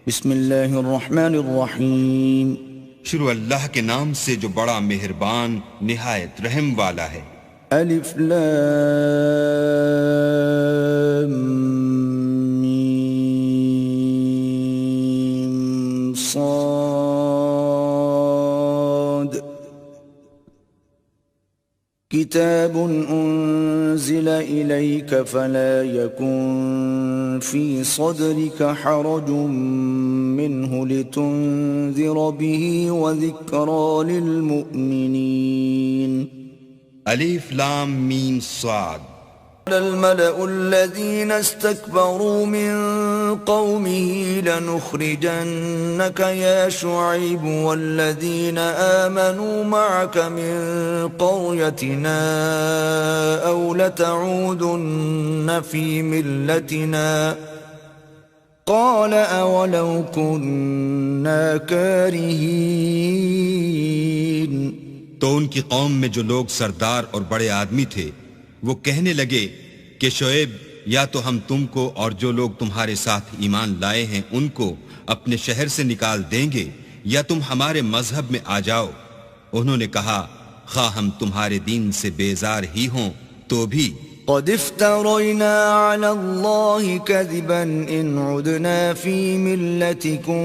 بسم اللہ الرحمن الرحیم۔ شروع اللہ کے نام سے جو بڑا مہربان نہایت رحم والا ہے۔ الف لام میم صاد کتاب انزل الیک فلا یکن فی صدرک حرج منه لتنذر به وذکرى للمؤمنین۔ الف لام میم صاد۔ الملأ الذين استكبروا من قومه لنخرجنك يا شعيب والذين آمنوا معك من قريتنا أو لتعودن في ملتنا قال أولو كنا كارهين۔ تو ان کی قوم میں جو لوگ سردار اور بڑے آدمی تھے وہ کہنے لگے کہ شعیب یا تو ہم تم کو اور جو لوگ تمہارے ساتھ ایمان لائے ہیں ان کو اپنے شہر سے نکال دیں گے یا تم ہمارے مذہب میں آ جاؤ۔ انہوں نے کہا خواہ ہم تمہارے دین سے بیزار ہی ہوں تو بھی قد افترينا على الله كذبا إن عدنا في ملتكم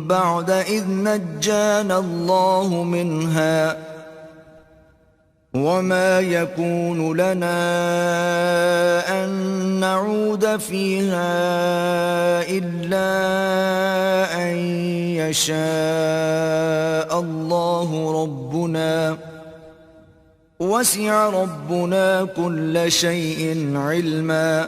بعد إذ نجانا الله منها وما يكون لنا أن نعود فيها إلا أن يشاء الله ربنا وسع ربنا كل شيء علما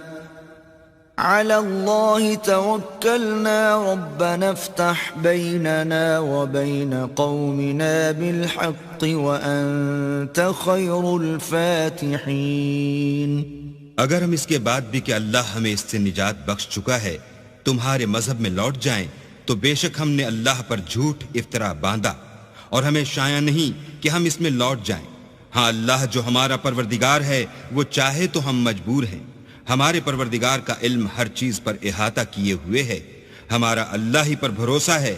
على الله توكلنا ربنا افتح بيننا وبين قومنا بالحق وأنت خير الفاتحين۔ اگر ہم اس کے بعد بھی کہ اللہ ہمیں اس سے نجات بخش چکا ہے تمہارے مذہب میں لوٹ جائیں تو بے شک ہم نے اللہ پر جھوٹ افطرا باندھا اور ہمیں شایع نہیں کہ ہم اس میں لوٹ جائیں۔ ہاں اللہ جو ہمارا پروردگار ہے وہ چاہے تو ہم مجبور ہیں، ہمارے پروردگار کا علم ہر چیز پر احاطہ کیے ہوئے ہے، ہمارا اللہ ہی پر بھروسہ ہے۔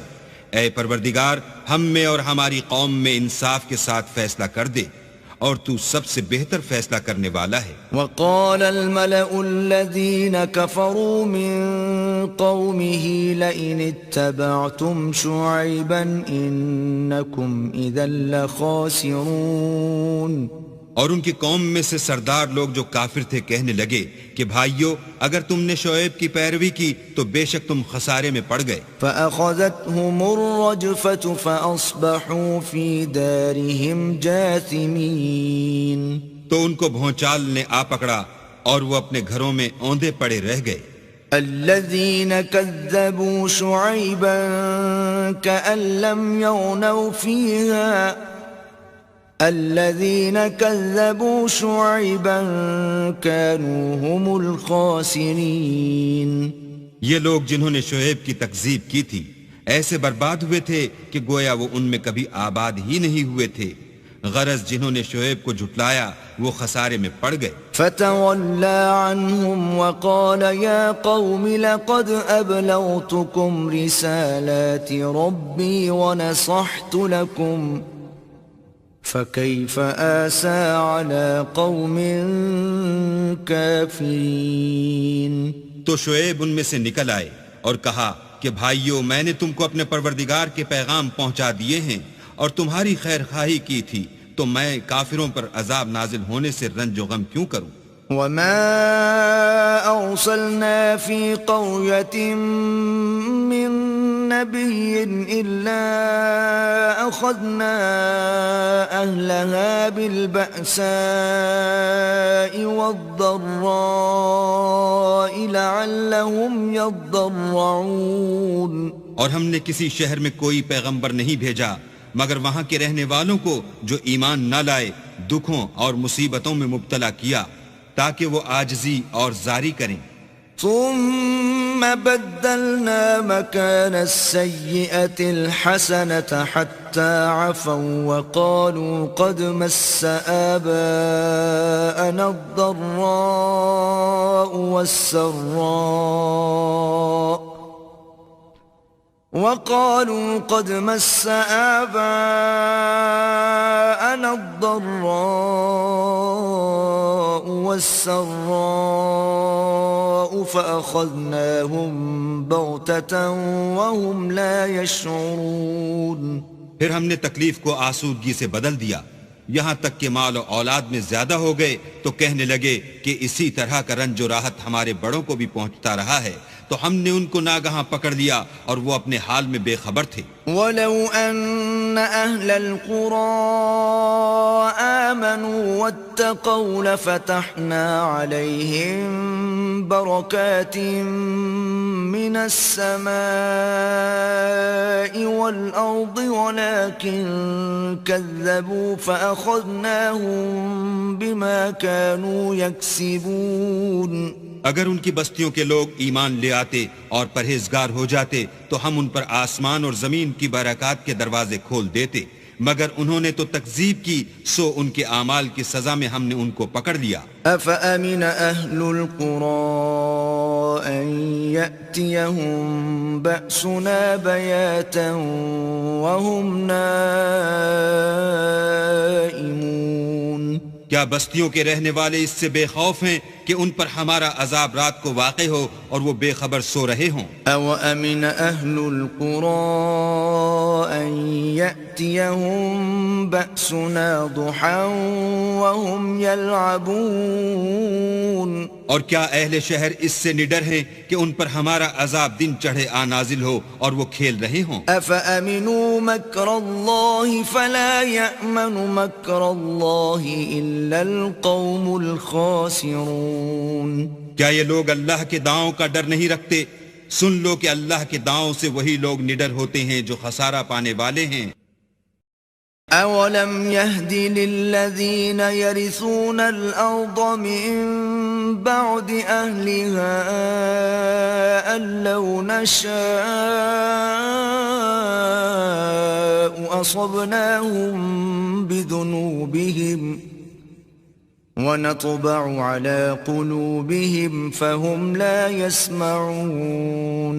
اے پروردگار ہم میں اور ہماری قوم میں انصاف کے ساتھ فیصلہ کر دے اور تو سب سے بہتر فیصلہ کرنے والا ہے۔ وقال الملأ الذين كفروا من قومه لئن اتبعتم شعيبا إنكم إذا لخاسرون۔ اور ان کی قوم میں سے سردار لوگ جو کافر تھے کہنے لگے کہ بھائیو اگر تم نے شعیب کی پیروی کی تو بے شک تم خسارے میں پڑ گئے۔ فأخذتهم الرجفة فأصبحوا في دارهم جاثمين۔ تو ان کو بھونچال نے آ پکڑا اور وہ اپنے گھروں میں اوندے پڑے رہ گئے۔ الذين كذبوا شعيبا كأن لم يغنوا فيها الذين كذبوا شعيبا كانوا هم الخاسرين۔ یہ لوگ جنہوں نے شعیب کی تکذیب کی تھی ایسے برباد ہوئے تھے کہ گویا وہ ان میں کبھی آباد ہی نہیں ہوئے تھے، غرض جنہوں نے شعیب کو جھٹلایا وہ خسارے میں پڑ گئے۔ فتولى عنهم وقال يا قوم لقد أبلغتكم رسالات ربي ونصحت لكم فكيف آسى على قوم كافرين۔ تو شعیب ان میں سے نکل آئے اور کہا کہ بھائیو میں نے تم کو اپنے پروردگار کے پیغام پہنچا دیے ہیں اور تمہاری خیر خواہی کی تھی، تو میں کافروں پر عذاب نازل ہونے سے رنج و غم کیوں کروں؟ وما أرسلنا في قرية من نبي إلا أخذنا أهلها بالبأساء والضراء لعلهم يضرعون۔ اور ہم نے کسی شہر میں کوئی پیغمبر نہیں بھیجا مگر وہاں کے رہنے والوں کو جو ایمان نہ لائے دکھوں اور مصیبتوں میں مبتلا کیا تاکہ وہ عاجزی اور زاری کریں۔ ثم بدلنا مكان السيئة الحسنة حتى عفوا وقالوا قد مس آباءنا الضراء والسراء وقالوا قد مس آباءنا الضراء والسراء فأخذناهم بغتة وهم لا يشعرون. پھر ہم نے تکلیف کو آسودگی سے بدل دیا، یہاں تک کہ مال و اولاد میں زیادہ ہو گئے تو کہنے لگے کہ اسی طرح کا رنج و راحت ہمارے بڑوں کو بھی پہنچتا رہا ہے، تو ہم نے ان کو ناگہاں پکڑ لیا اور وہ اپنے حال میں بے خبر تھے. وَلَوْ أَنَّ أَهْلَ الْقُرَىٰ آمَنُوا وَاتَّقَوْا لَفَتَحْنَا عَلَيْهِمْ بَرَكَاتٍ مِّنَ السَّمَاءِ وَالْأَرْضِ وَلَٰكِن كَذَّبُوا فَأَخَذْنَاهُم بِمَا كَانُوا يَكْسِبُونَ. اگر ان کی بستیوں کے لوگ ایمان لے آتے اور پرہیزگار ہو جاتے تو ہم ان پر آسمان اور زمین کی برکات کے دروازے کھول دیتے، مگر انہوں نے تو تکذیب کی، سو ان کے اعمال کی سزا میں ہم نے ان کو پکڑ لیا. أَفَأَمِنَ أَهْلُ الْقُرَىٰ أَن يَأْتِيَهُم بَأْسُنَا بَيَاتًا وَهُمْ نَائِمُونَ. کیا بستیوں کے رہنے والے اس سے بے خوف ہیں کہ ان پر ہمارا عذاب رات کو واقع ہو اور وہ بے خبر سو رہے ہوں؟ أَوَأَمِنَ أَهْلُ الْقُرَىٰ أَن يَأْتِيَهُم بَأْسُنَا ضُحًى وَهُمْ يَلْعَبُونَ. اور کیا اہل شہر اس سے نڈر ہیں کہ ان پر ہمارا عذاب دن چڑھے آ نازل ہو اور وہ کھیل رہے ہوں؟ أَفَأَمِنُوا مَكْرَ اللَّهِ فَلَا يَأْمَنُ مَكْرَ اللَّهِ إِلَّا الْقَوْمُ الْخَاسِرُونَ. کیا یہ لوگ اللہ کے داؤں کا ڈر نہیں رکھتے؟ سن لو کہ اللہ کے داؤں سے وہی لوگ نڈر ہوتے ہیں جو خسارہ پانے والے ہیں. أَوَلَمْ يَهْدِ لِلَّذِينَ يَرِثُونَ الْأَرْضَ مِن بَعْدِ أَهْلِهَا أَن لَّوْ نَشَاءُ أَصَبْنَاهُم بِذُنُوبِهِمْ وَنَطْبَعُ عَلَىٰ قُلُوبِهِمْ فَهُمْ لَا يَسْمَعُونَ.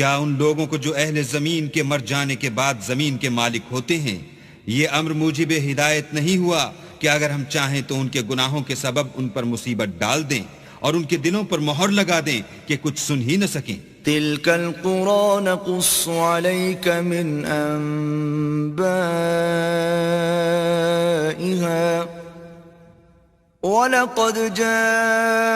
کیا ان لوگوں کو جو اہل زمین کے مر جانے کے بعد زمین کے مالک ہوتے ہیں یہ امر موجب ہدایت نہیں ہوا کہ اگر ہم چاہیں تو ان کے گناہوں کے سبب ان پر مصیبت ڈال دیں اور ان کے دلوں پر مہر لگا دیں کہ کچھ سن ہی نہ سکیں؟ تِلْكَ الْقُرَىٰ نَقُصُّ عَلَيْكَ مِنْ أَنبَائِهَا وَلَقَدْ جَاءَتْهُمْ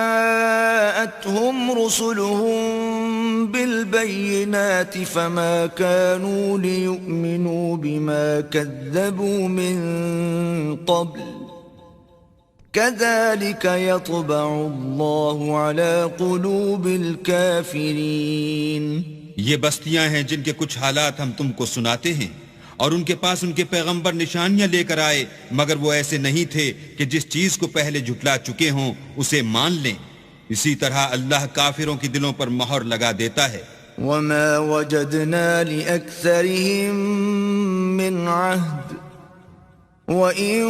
رُسُلُهُم بِالْبَيِّنَاتِ فَمَا كَانُوا لِيُؤْمِنُوا بِمَا كَذَّبُوا مِن قَبْلُ كَذَلِكَ يَطْبَعُ اللَّهُ عَلَىٰ قُلُوبِ الْكَافِرِينَ. یہ بستیاں ہیں جن کے کچھ حالات ہم تم کو سناتے ہیں، اور ان کے پاس ان کے پیغمبر نشانیاں لے کر آئے، مگر وہ ایسے نہیں تھے کہ جس چیز کو پہلے جھٹلا چکے ہوں اسے مان لیں. اسی طرح اللہ کافروں کی دلوں پر مہر لگا دیتا ہے. وَمَا وَجَدْنَا لِأَكْثَرِهِم مِّنْ عَهْدٍ وَإِن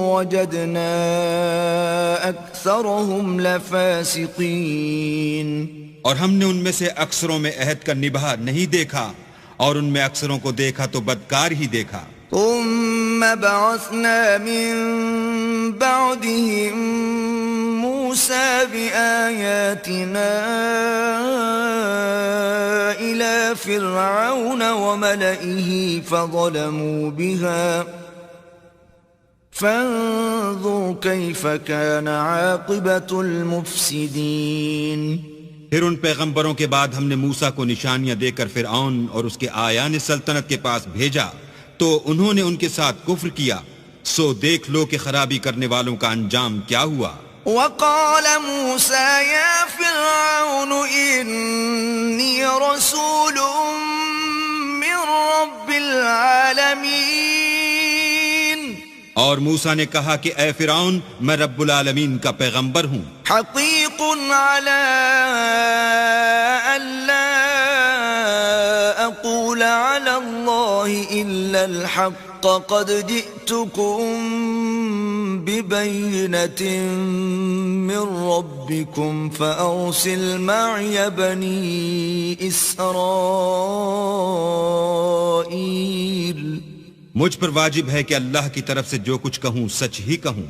وَجَدْنَا أَكْثَرَهُمْ لَفَاسِقِينَ. اور ہم نے ان میں سے اکثروں میں عہد کا نبھا نہیں دیکھا، اور ان میں اکثروں کو دیکھا تو بدکار ہی دیکھا. ثُمَّ بَعَثْنَا مِن بَعْدِهِم مُوسَىٰ بِآيَاتِنَا إِلَىٰ فِرْعَوْنَ وَمَلَئِهِ فَظَلَمُوا بِهَا فَانظُرْ كَيْفَ كَانَ عَاقِبَةُ الْمُفْسِدِينَ. پھر ان پیغمبروں کے بعد ہم نے موسیٰ کو نشانیاں دے کر فرعون اور اس کے آیان سلطنت کے پاس بھیجا تو انہوں نے ان کے ساتھ کفر کیا، سو دیکھ لو کہ خرابی کرنے والوں کا انجام کیا ہوا. وقال موسى يا فرعون إني رسول من رب العالمين. اور موسیٰ نے کہا کہ اے فرعون میں رب العالمین کا پیغمبر ہوں. حقیق على ألا أقول على الله إلا الحق قد جئتكم ببينة من ربكم فأرسل معي بني إسرائيل. مجھ پر واجب ہے کہ اللہ کی طرف سے جو کچھ کہوں سچ ہی کہوں.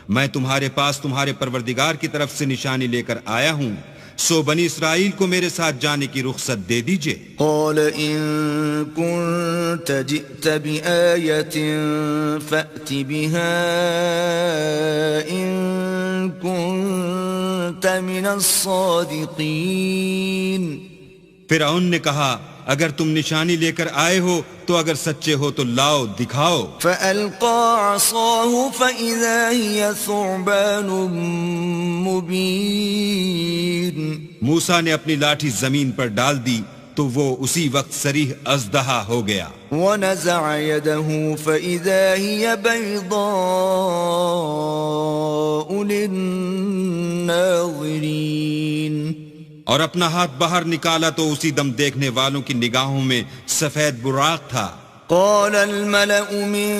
میں تمہارے پاس تمہارے پروردگار کی طرف سے نشانی لے کر آیا ہوں، سو بنی اسرائیل کو میرے ساتھ جانے کی رخصت دے دیجئے. قال إن كنت جئت بآية فأت بها إن كنت من الصادقين. فرعون نے کہا اگر تم نشانی لے کر آئے ہو تو اگر سچے ہو تو لاؤ دکھاؤ. فألقى عصاه فإذا هي ثعبان مبين. موسیٰ نے اپنی لاٹھی زمین پر ڈال دی تو وہ اسی وقت صریح اژدہا ہو گیا. ونزع يده فإذا هي بيضاء للناظرين. اور اپنا ہاتھ باہر نکالا تو اسی دم دیکھنے والوں کی نگاہوں میں سفید براق تھا. قال الملأ من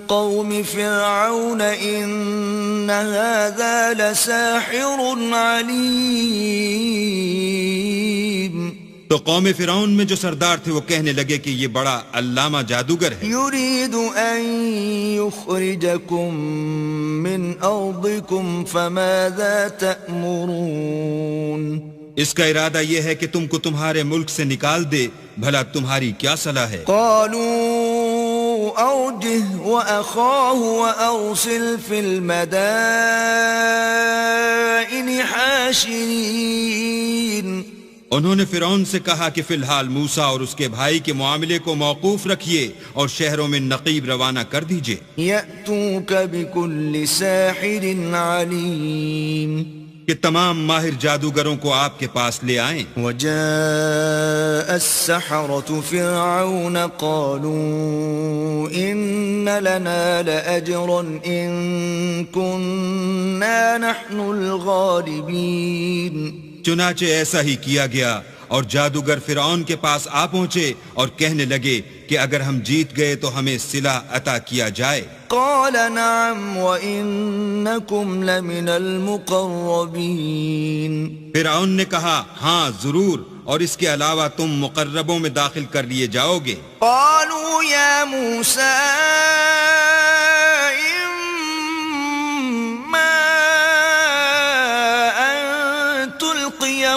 قوم فرعون إن هذا لساحر عليم. تو قوم فرعون میں جو سردار تھے وہ کہنے لگے کہ یہ بڑا علامہ جادوگر ہے. يريد أن يخرجكم من أرضكم فماذا تأمرون. اس کا ارادہ یہ ہے کہ تم کو تمہارے ملک سے نکال دے، بھلا تمہاری کیا صلاح ہے؟ قالوا أرجه وأخاه وأرسل في المدائن حاشرين. انہوں نے فرعون سے کہا کہ فی الحال موسیٰ اور اس کے بھائی کے معاملے کو موقوف رکھیے اور شہروں میں نقیب روانہ کر دیجئے. يأتوك بكل ساحر عليم. کہ تمام ماہر جادوگروں کو آپ کے پاس لے آئیں. وجاء السحرة فرعون قالوا إن لنا لأجرا إن كنا نحن الغالبين. چنانچہ ایسا ہی کیا گیا اور جادوگر فرعون کے پاس آ پہنچے اور کہنے لگے کہ اگر ہم جیت گئے تو ہمیں صلہ عطا کیا جائے. قال نعم وإنكم لمن المقربين. فرعون نے کہا ہاں ضرور، اور اس کے علاوہ تم مقربوں میں داخل کر لیے جاؤ گے. قالوا يا موسى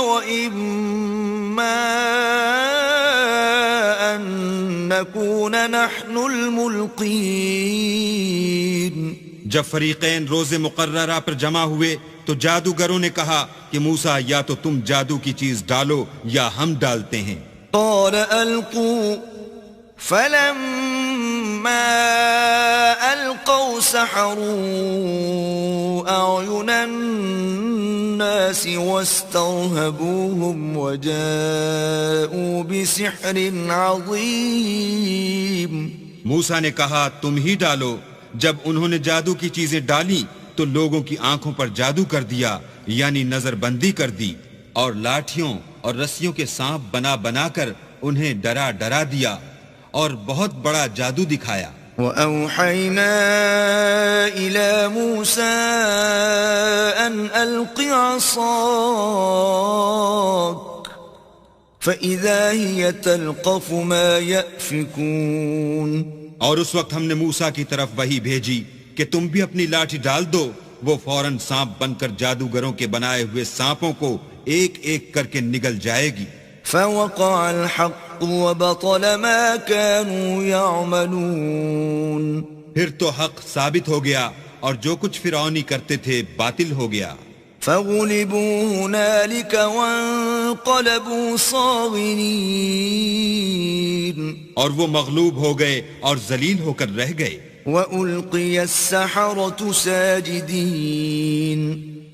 وإما أن نكون نحن الملقين. جب فریقین روز مقررہ پر جمع ہوئے تو جادوگروں نے کہا کہ موسیٰ یا تو تم جادو کی چیز ڈالو یا ہم ڈالتے ہیں. قال ألقوا فلما ألقوا سحروا أعين الناس واسترهبوهم وجاءوا بسحر عظيم. موسیٰ نے کہا تم ہی ڈالو. جب انہوں نے جادو کی چیزیں ڈالی تو لوگوں کی آنکھوں پر جادو کر دیا، یعنی نظر بندی کر دی، اور لاٹھیوں اور رسیوں کے سانپ بنا بنا کر انہیں ڈرا ڈرا دیا اور بہت بڑا جادو دکھایا. وَأَوْحَيْنَا إِلَى مُوسَىٰ أَنْ أَلْقِ عَصَاكَ فَإِذَا هِيَ تَلْقَفُ مَا يَأْفِكُونَ. اور اس وقت ہم نے موسیٰ کی طرف وحی بھیجی کہ تم بھی اپنی لاٹھی ڈال دو. وہ فوراً سانپ بن کر جادوگروں کے بنائے ہوئے سانپوں کو ایک ایک کر کے نگل جائے گی. فَوَقَعَ الْحَقُّ وَبَطَلَ مَا كَانُوا يَعْمَلُونَ. پھر تو حق ثابت ہو گیا اور جو کچھ فرعونی کرتے تھے باطل ہو گیا. فَغُلِبُوا هُنَالِكَ وَانقَلَبُوا صَاغِرِينَ. اور وہ مغلوب ہو گئے اور ذلیل ہو کر رہ گئے. وَأُلْقِيَ السَّحَرَةُ سَاجِدِينَ.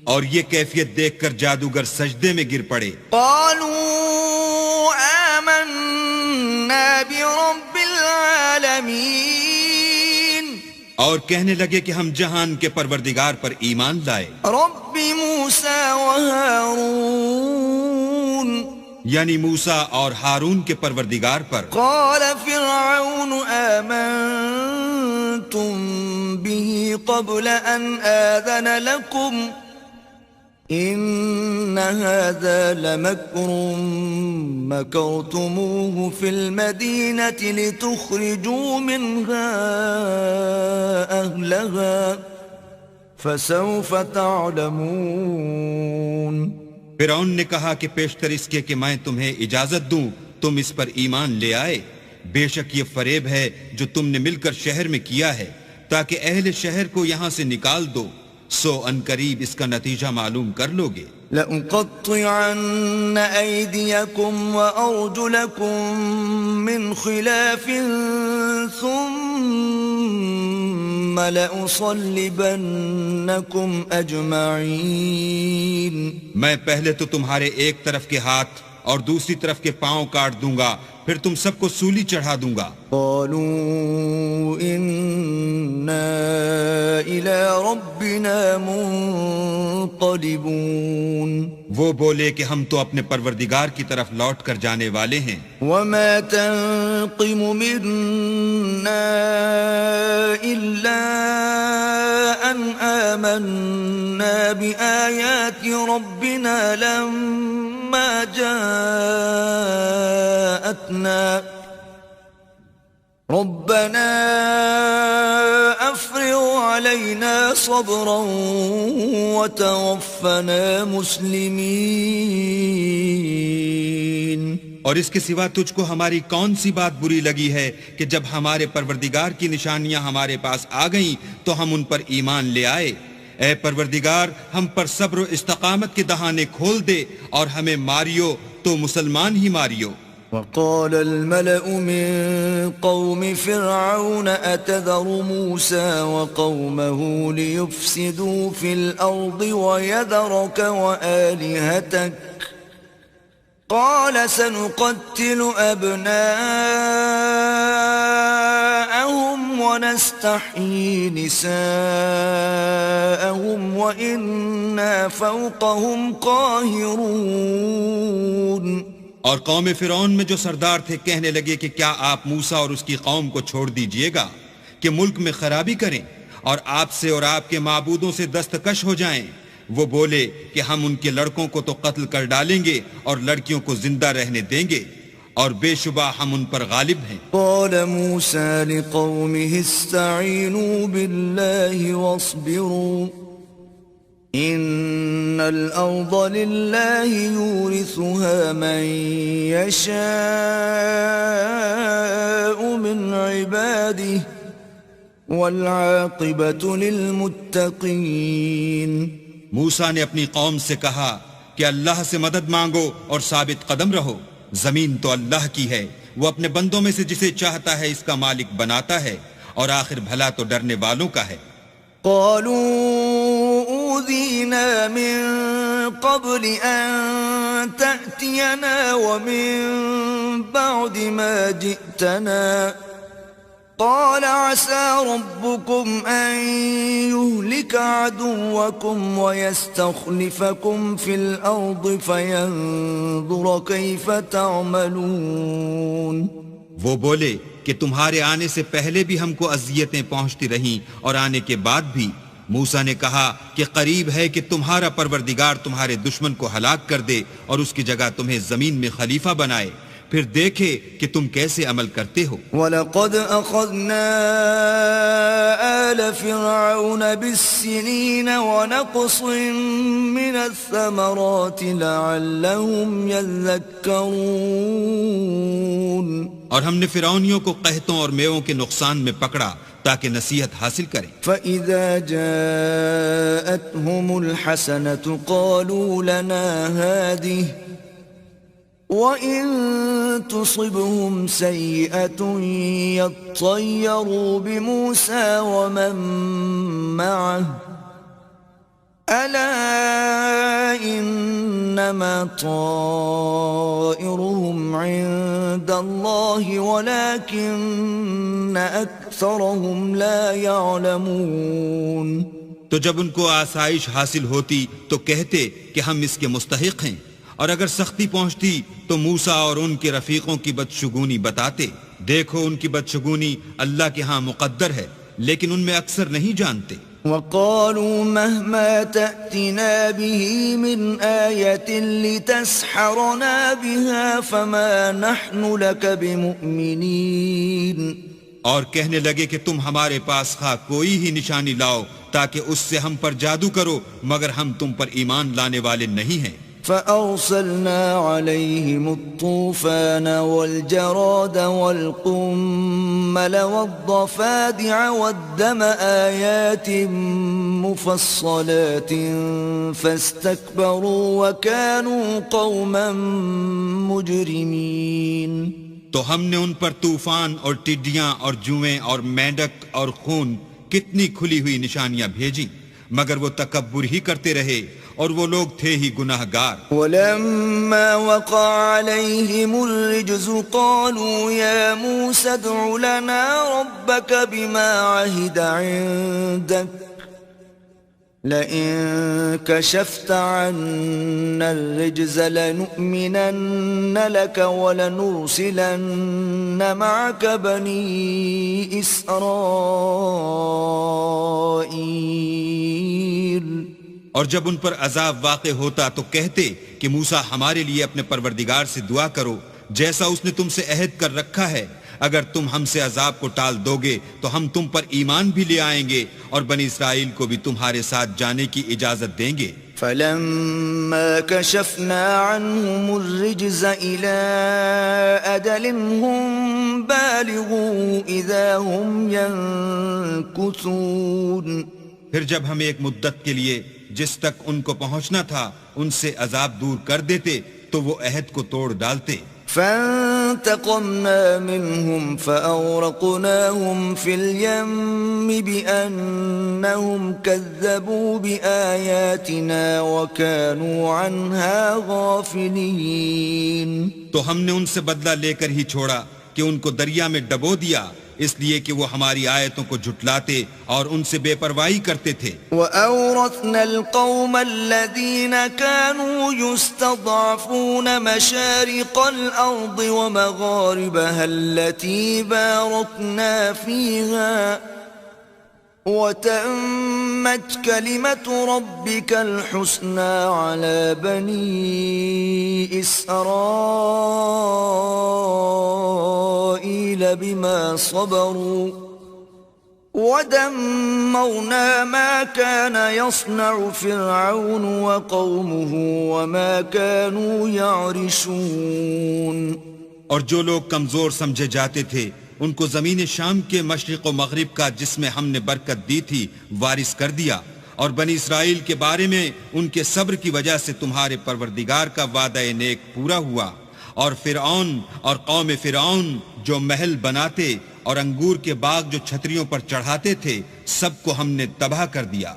اور یہ کیفیت دیکھ کر جادوگر سجدے میں گر پڑے. قالوا آمنا برب العالمین. اور کہنے لگے کہ ہم جہان کے پروردگار پر ایمان لائے. رب موسیٰ و ہارون. یعنی موسیٰ اور ہارون کے پروردگار پر. قال فرعون آمنتم به قبل أن آذن لكم إن هذا لمكر مكرتموه في المدينة لتخرجوا منها أهلها فسوف تعلمون. فرعون نے کہا کہ پیشتر اس کے کہ میں تمہیں اجازت دوں تم اس پر ایمان لے آئے. بے شک یہ فریب ہے جو تم نے مل کر شہر میں کیا ہے تاکہ اہل شہر کو یہاں سے نکال دو. سو ان قریب اس کا نتیجہ معلوم کر لو گے. لأقطعن أيديكم وأرجلكم من خلاف ثم لأصلبنكم أجمعين. میں پہلے تو تمہارے ایک طرف کے ہاتھ اور دوسری طرف کے پاؤں کاٹ دوں گا پھر تم سب کو سولی چڑھا دوں گا. قالوا إنا إلى ربنا منقلبون. وہ بولے کہ ہم تو اپنے پروردگار کی طرف لوٹ کر جانے والے ہیں. وما تنقم منا إلا أن آمنا بآيات ربنا لما جاءتنا ربنا أفرغ علينا صبرا وتوفنا مسلمين. اور اس کے سوا تجھ کو ہماری کون سی بات بری لگی ہے کہ جب ہمارے پروردگار کی نشانیاں ہمارے پاس آ گئیں تو ہم ان پر ایمان لے آئے. اے پروردگار ہم پر صبر و استقامت کے دہانے کھول دے اور ہمیں ماریو تو مسلمان ہی ماریو. وقال الملأ من قوم فرعون أتذر موسى وقومه ليفسدوا في الأرض ويذرك وآلهتك قال سنقتل أبناءهم ونستحيي نساءهم وإنا فوقهم قاهرون. اور قوم فرعون میں جو سردار تھے کہنے لگے کہ کیا آپ موسیٰ اور اس کی قوم کو چھوڑ دیجئے گا کہ ملک میں خرابی کریں اور آپ سے اور آپ کے معبودوں سے دستکش ہو جائیں. وہ بولے کہ ہم ان کے لڑکوں کو تو قتل کر ڈالیں گے اور لڑکیوں کو زندہ رہنے دیں گے اور بے شبہ ہم ان پر غالب ہیں. قال موسى لقومه استعينوا بالله واصبروا إن الأرض لله يورثها من يشاء من عباده والعاقبة للمتقين. موسیٰ نے اپنی قوم سے کہا کہ اللہ سے مدد مانگو اور ثابت قدم رہو. زمین تو اللہ کی ہے، وہ اپنے بندوں میں سے جسے چاہتا ہے اس کا مالک بناتا ہے اور آخر بھلا تو ڈرنے والوں کا ہے. قالوا أوذينا من قبل أن تأتينا ومن بعد ما جئتنا قال عسى ربكم أن يهلك عدوكم ويستخلفكم في الأرض فينظر كيف تعملون. وہ بولے کہ تمہارے آنے سے پہلے بھی ہم کو اذیتیں پہنچتی رہیں اور آنے کے بعد بھی. موسیٰ نے کہا کہ قریب ہے کہ تمہارا پروردگار تمہارے دشمن کو ہلاک کر دے اور اس کی جگہ تمہیں زمین میں خلیفہ بنائے پھر دیکھے کہ تم کیسے عمل کرتے ہو. وَلَقَدْ أَخَذْنَا آلَ فِرْعَوْنَ بِالسِّنِينَ وَنَقْصٍ مِّنَ الثَّمَرَاتِ لَعَلَّهُمْ يَذَّكَّرُونَ. اور ہم نے فرعونیوں کو قحطوں اور میووں کے نقصان میں پکڑا تاکہ نصیحت حاصل کریں. فَإِذَا جَاءَتْهُمُ الْحَسَنَةُ قَالُوا لَنَا هَٰذِهِ وَإِن تُصِبْهُمْ سَيِّئَةٌ يَطَّيَّرُوا بِمُوسَىٰ وَمَن مَّعَهُ أَلَا إِنَّمَا طَائِرُهُمْ عِندَ اللَّهِ وَلَٰكِنَّ أَكْثَرَهُمْ لَا يَعْلَمُونَ. تو جب ان کو آسائش حاصل ہوتی تو کہتے کہ ہم اس کے مستحق ہیں، اور اگر سختی پہنچتی تو موسیٰ اور ان کے رفیقوں کی بدشگونی بتاتے. دیکھو ان کی بدشگونی اللہ کے ہاں مقدر ہے، لیکن ان میں اکثر نہیں جانتے. وقالوا مهما تأتنا به من آية لتسحرنا بها فما نحن لك بمؤمنين. اور کہنے لگے کہ تم ہمارے پاس خواہ کوئی ہی نشانی لاؤ تاکہ اس سے ہم پر جادو کرو، مگر ہم تم پر ایمان لانے والے نہیں ہیں. فأرسلنا عليهم الطوفان والجراد والقمل والضفادع والدم آيات مفصلات فاستكبروا وكانوا قوما مجرمين. تو ہم نے ان پر طوفان اور ٹڈیاں اور جوئیں اور مینڈک اور خون کتنی کھلی ہوئی نشانیاں بھیجی، مگر وہ تکبر ہی کرتے رہے اور وہ لوگ تھے ہی گناہ گار. وَلَمَّا وَقَعَ عَلَيْهِمُ الرِّجْزُ قَالُوا يَا مُوسَى ادْعُ لَنَا رَبَّكَ بِمَا عَهِدَ عِندَكَ لَئِن كَشَفْتَ عَنَّا الرِّجْزَ لَنُؤْمِنَنَّ لَكَ وَلَنُرْسِلَنَّ مَعَكَ بَنِي إِسْرَائِيلَ. اور جب ان پر عذاب واقع ہوتا تو کہتے کہ موسیٰ ہمارے لیے اپنے پروردگار سے دعا کرو جیسا اس نے تم سے عہد کر رکھا ہے. اگر تم ہم سے عذاب کو ٹال دو گے تو ہم تم پر ایمان بھی لے آئیں گے اور بنی اسرائیل کو بھی تمہارے ساتھ جانے کی اجازت دیں گے. فَلَمَّا كَشَفْنَا عَنْهُمُ الرِّجْزَ إِلَىٰ أَجَلٍ هُمْ بَالِغُوهُ إِذَا هُمْ يَنكُثُونَ. پھر جب ہم ایک مدت کے لیے جس تک ان کو پہنچنا تھا ان سے عذاب دور کر دیتے تو وہ عہد کو توڑ ڈالتے. فانتقمنا منهم فأغرقناهم في اليم بأنهم كذبوا بآياتنا وكانوا عنها غافلين. تو ہم نے ان سے بدلہ لے کر ہی چھوڑا کہ ان کو دریا میں ڈبو دیا اس لیے کہ وہ ہماری آیتوں کو جھٹلاتے اور ان سے بے پرواہی کرتے تھے. وَأَوْرَثْنَا الْقَوْمَ الَّذِينَ كَانُوا يُسْتَضْعَفُونَ مَشَارِقَ الْأَرْضِ وَمَغَارِبَهَا الَّتِي بَارَكْنَا فِيهَا وَتَمَّتْ كَلِمَةُ رَبِّكَ الْحُسْنَى عَلَى بَنِي إِسْرَائِيلَ بِمَا صَبَرُوا وَدَمَّرْنَا مَا كَانَ يَصْنَعُ فِرْعَوْنُ وَقَوْمُهُ وَمَا كَانُوا يَعْرِشُونَ. اور جو لوگ کمزور سمجھے جاتے تھے ان کو زمین شام کے مشرق و مغرب کا جس میں ہم نے برکت دی تھی وارث کر دیا، اور بنی اسرائیل کے بارے میں ان کے صبر کی وجہ سے تمہارے پروردگار کا وعدہ نیک پورا ہوا. اور فرعون اور قوم فرعون جو محل بناتے اور انگور کے باغ جو چھتریوں پر چڑھاتے تھے سب کو ہم نے تباہ کر دیا.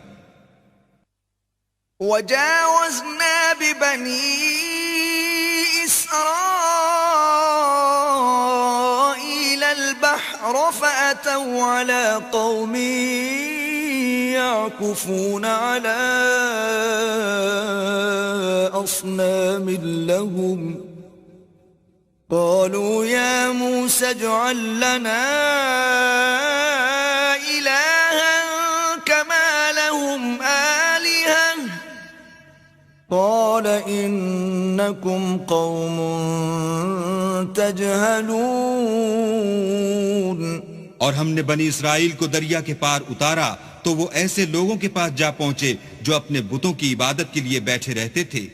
وَجَاوَزْنَا بِبَنِي إِسْرَائِيلَ الْبَحْرَ فَأَتَوْا عَلَى قَوْمٍ يَعْكُفُونَ عَلَى أَصْنَامٍ لَهُمْ قالوا يا موسى اجعل لنا إلها كما لهم آلهة قال إنكم قوم تجهلون. اور ہم نے بنی اسرائیل کو دریا کے پار اتارا تو وہ ایسے لوگوں کے پاس جا پہنچے جو اپنے بتوں کی عبادت کے لیے بیٹھے رہتے تھے.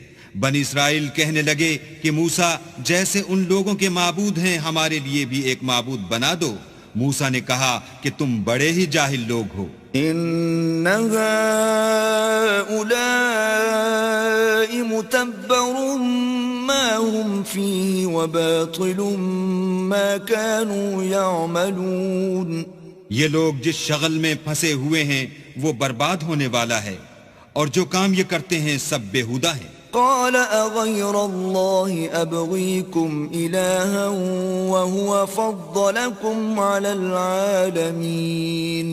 بنی اسرائیل کہنے لگے کہ موسیٰ جیسے ان لوگوں کے معبود ہیں ہمارے لیے بھی ایک معبود بنا دو. موسیٰ نے کہا کہ تم بڑے ہی جاہل لوگ ہو. ان هؤلاء متبر ما هم فيه وباطل ما كانوا يعملون. یہ لوگ جس شغل میں پھنسے ہوئے ہیں وہ برباد ہونے والا ہے اور جو کام یہ کرتے ہیں سب بیہودہ ہیں. قال أغير الله أبغيكم إلها وهو فضلكم على العالمين.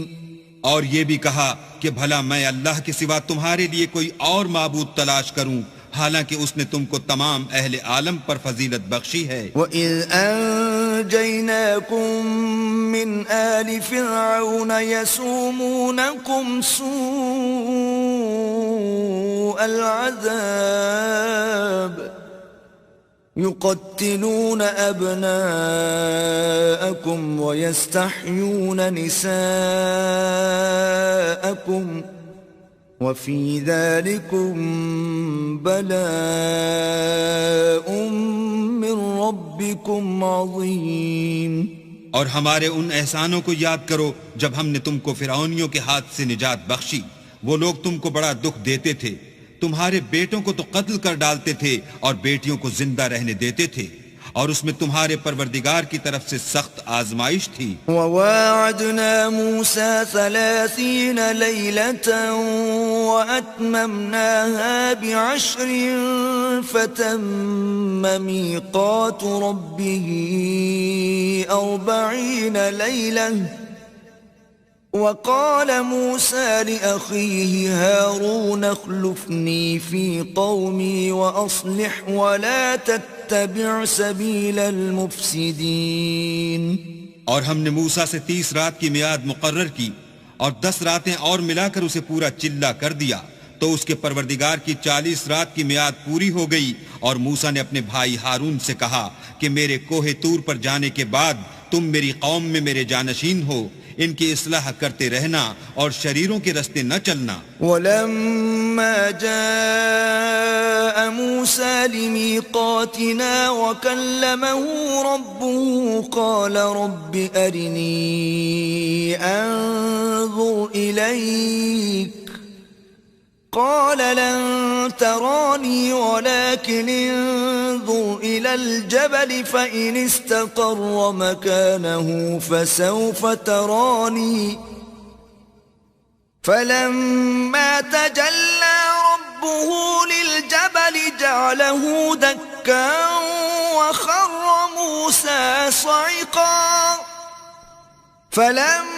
اور یہ بھی کہا کہ بھلا میں اللہ کے سوا تمہارے لیے کوئی اور معبود تلاش کروں حالانکہ اس نے تم کو تمام اہل عالم پر فضیلت بخشی ہے. وَإِذْ أنجيناكم من آل فرعون يسومونكم سوء العذاب يقتلون أبناءكم ويستحيون نساءكم وفي ذلكم بلاء من ربكم عظيم۔ اور ہمارے ان احسانوں کو یاد کرو جب ہم نے تم کو فرعونیوں کے ہاتھ سے نجات بخشی۔ وہ لوگ تم کو بڑا دکھ دیتے تھے، تمہارے بیٹوں کو تو قتل کر ڈالتے تھے اور بیٹیوں کو زندہ رہنے دیتے تھے، اور اس میں تمہارے پروردگار کی طرف سے سخت آزمائش تھی۔ وواعدنا موسى 30 ليلة وأتممناها ب10 فتم ميقات ربه 40 ليلة وقال موسى لأخيه هارون اخلفني في قومي وأصلح ولا تتبع سبيل المفسدين۔ اور ہم نے موسیٰ سے 30 رات کی میعاد مقرر کی اور 10 راتیں اور ملا کر اسے پورا چلہ کر دیا، تو اس کے پروردگار کی 40 رات کی میعاد پوری ہو گئی۔ اور موسیٰ نے اپنے بھائی ہارون سے کہا کہ میرے کوہ طور پر جانے کے بعد تم میری قوم میں میرے جانشین ہو، ان کی اصلاح کرتے رہنا اور شریروں کے رستے نہ چلنا۔ ولما جاء موسى لميقاتنا وكلمه ربه قال رب أرني أنظر إليك قال لن تراني ولكن انظر إلى الجبل فإن استقر مكانه فسوف تراني فلما تجلى ربه للجبل جعله دكا وخر موسى صعقا فلما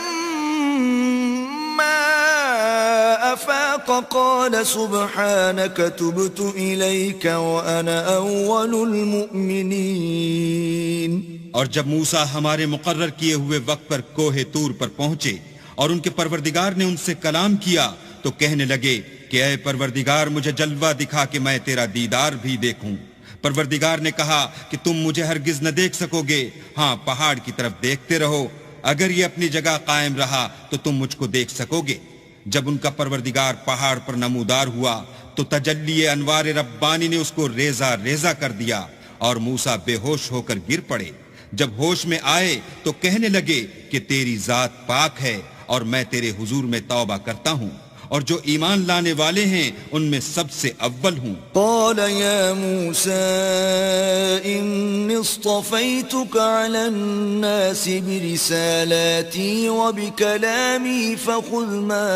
أفاق قال سبحانك تبت إليك وأنا أول المؤمنين۔ اور جب موسیٰ ہمارے مقرر کیے ہوئے وقت پر کوہ طور پر پہنچے اور ان کے پروردگار نے ان سے کلام کیا تو کہنے لگے کہ اے پروردگار مجھے جلوہ دکھا کہ میں تیرا دیدار بھی دیکھوں۔ پروردگار نے کہا کہ تم مجھے ہرگز نہ دیکھ سکو گے، ہاں پہاڑ کی طرف دیکھتے رہو، اگر یہ اپنی جگہ قائم رہا تو تم مجھ کو دیکھ سکو گے۔ جب ان کا پروردگار پہاڑ پر نمودار ہوا تو تجلی انوار ربانی نے اس کو ریزہ ریزہ کر دیا اور موسیٰ بے ہوش ہو کر گر پڑے۔ جب ہوش میں آئے تو کہنے لگے کہ تیری ذات پاک ہے اور میں تیرے حضور میں توبہ کرتا ہوں، اور جو ایمان لانے والے ہیں ان میں سب سے اول ہوں۔ قال يا موسى إني اصطفيتك على الناس برسالاتي وبكلامي فخذ ما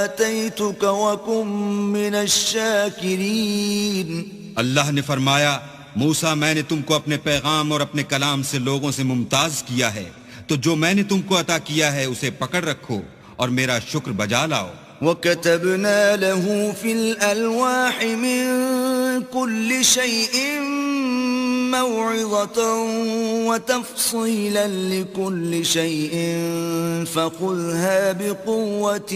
آتيتك وكن من الشاكرين۔ اللہ نے فرمایا موسیٰ میں نے تم کو اپنے پیغام اور اپنے کلام سے لوگوں سے ممتاز کیا ہے، تو جو میں نے تم کو عطا کیا ہے اسے پکڑ رکھو اور میرا شکر بجا لاؤ۔ وَكَتَبْنَا لَهُ فِي الْأَلْوَاحِ مِنْ كُلِّ شَيْءٍ مَوْعِظَةً وَتَفْصِيلًا لِكُلِّ شَيْءٍ فَخُذْهَا بِقُوَّةٍ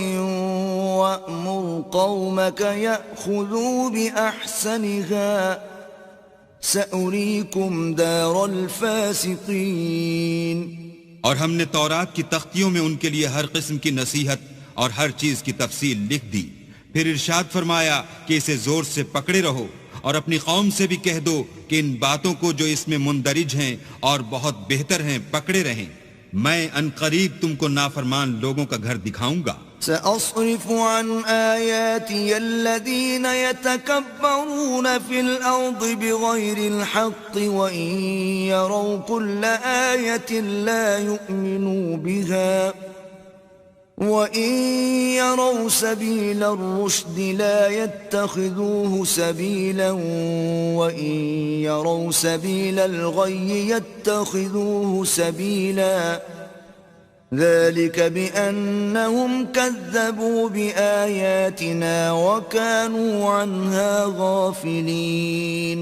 وَأْمُرْ قَوْمَكَ يَأْخُذُوا بِأَحْسَنِهَا سَأُرِيكُمْ دَارَ الْفَاسِقِينَ۔ اور ہم نے تورات کی تختیوں میں ان کے لیے ہر قسم کی نصیحت اور ہر چیز کی تفصیل لکھ دی۔ پھر ارشاد فرمایا کہ اسے زور سے پکڑے رہو اور اپنی قوم سے بھی کہہ دو کہ ان باتوں کو جو اس میں مندرج ہیں اور بہت بہتر ہیں پکڑے رہیں، میں ان قریب تم کو نافرمان لوگوں کا گھر دکھاؤں گا۔ سأصرف عن آياتي الذين يتكبرون في الأرض بغير الحق وإن يروا كل آية لا يؤمنوا بها وإن يروا سبيل الرشد لا يتخذوه سبيلا وإن يروا سبيل الغي يتخذوه سبيلا ذلك بأنهم كذبوا بآياتنا وكانوا عنها غافلين۔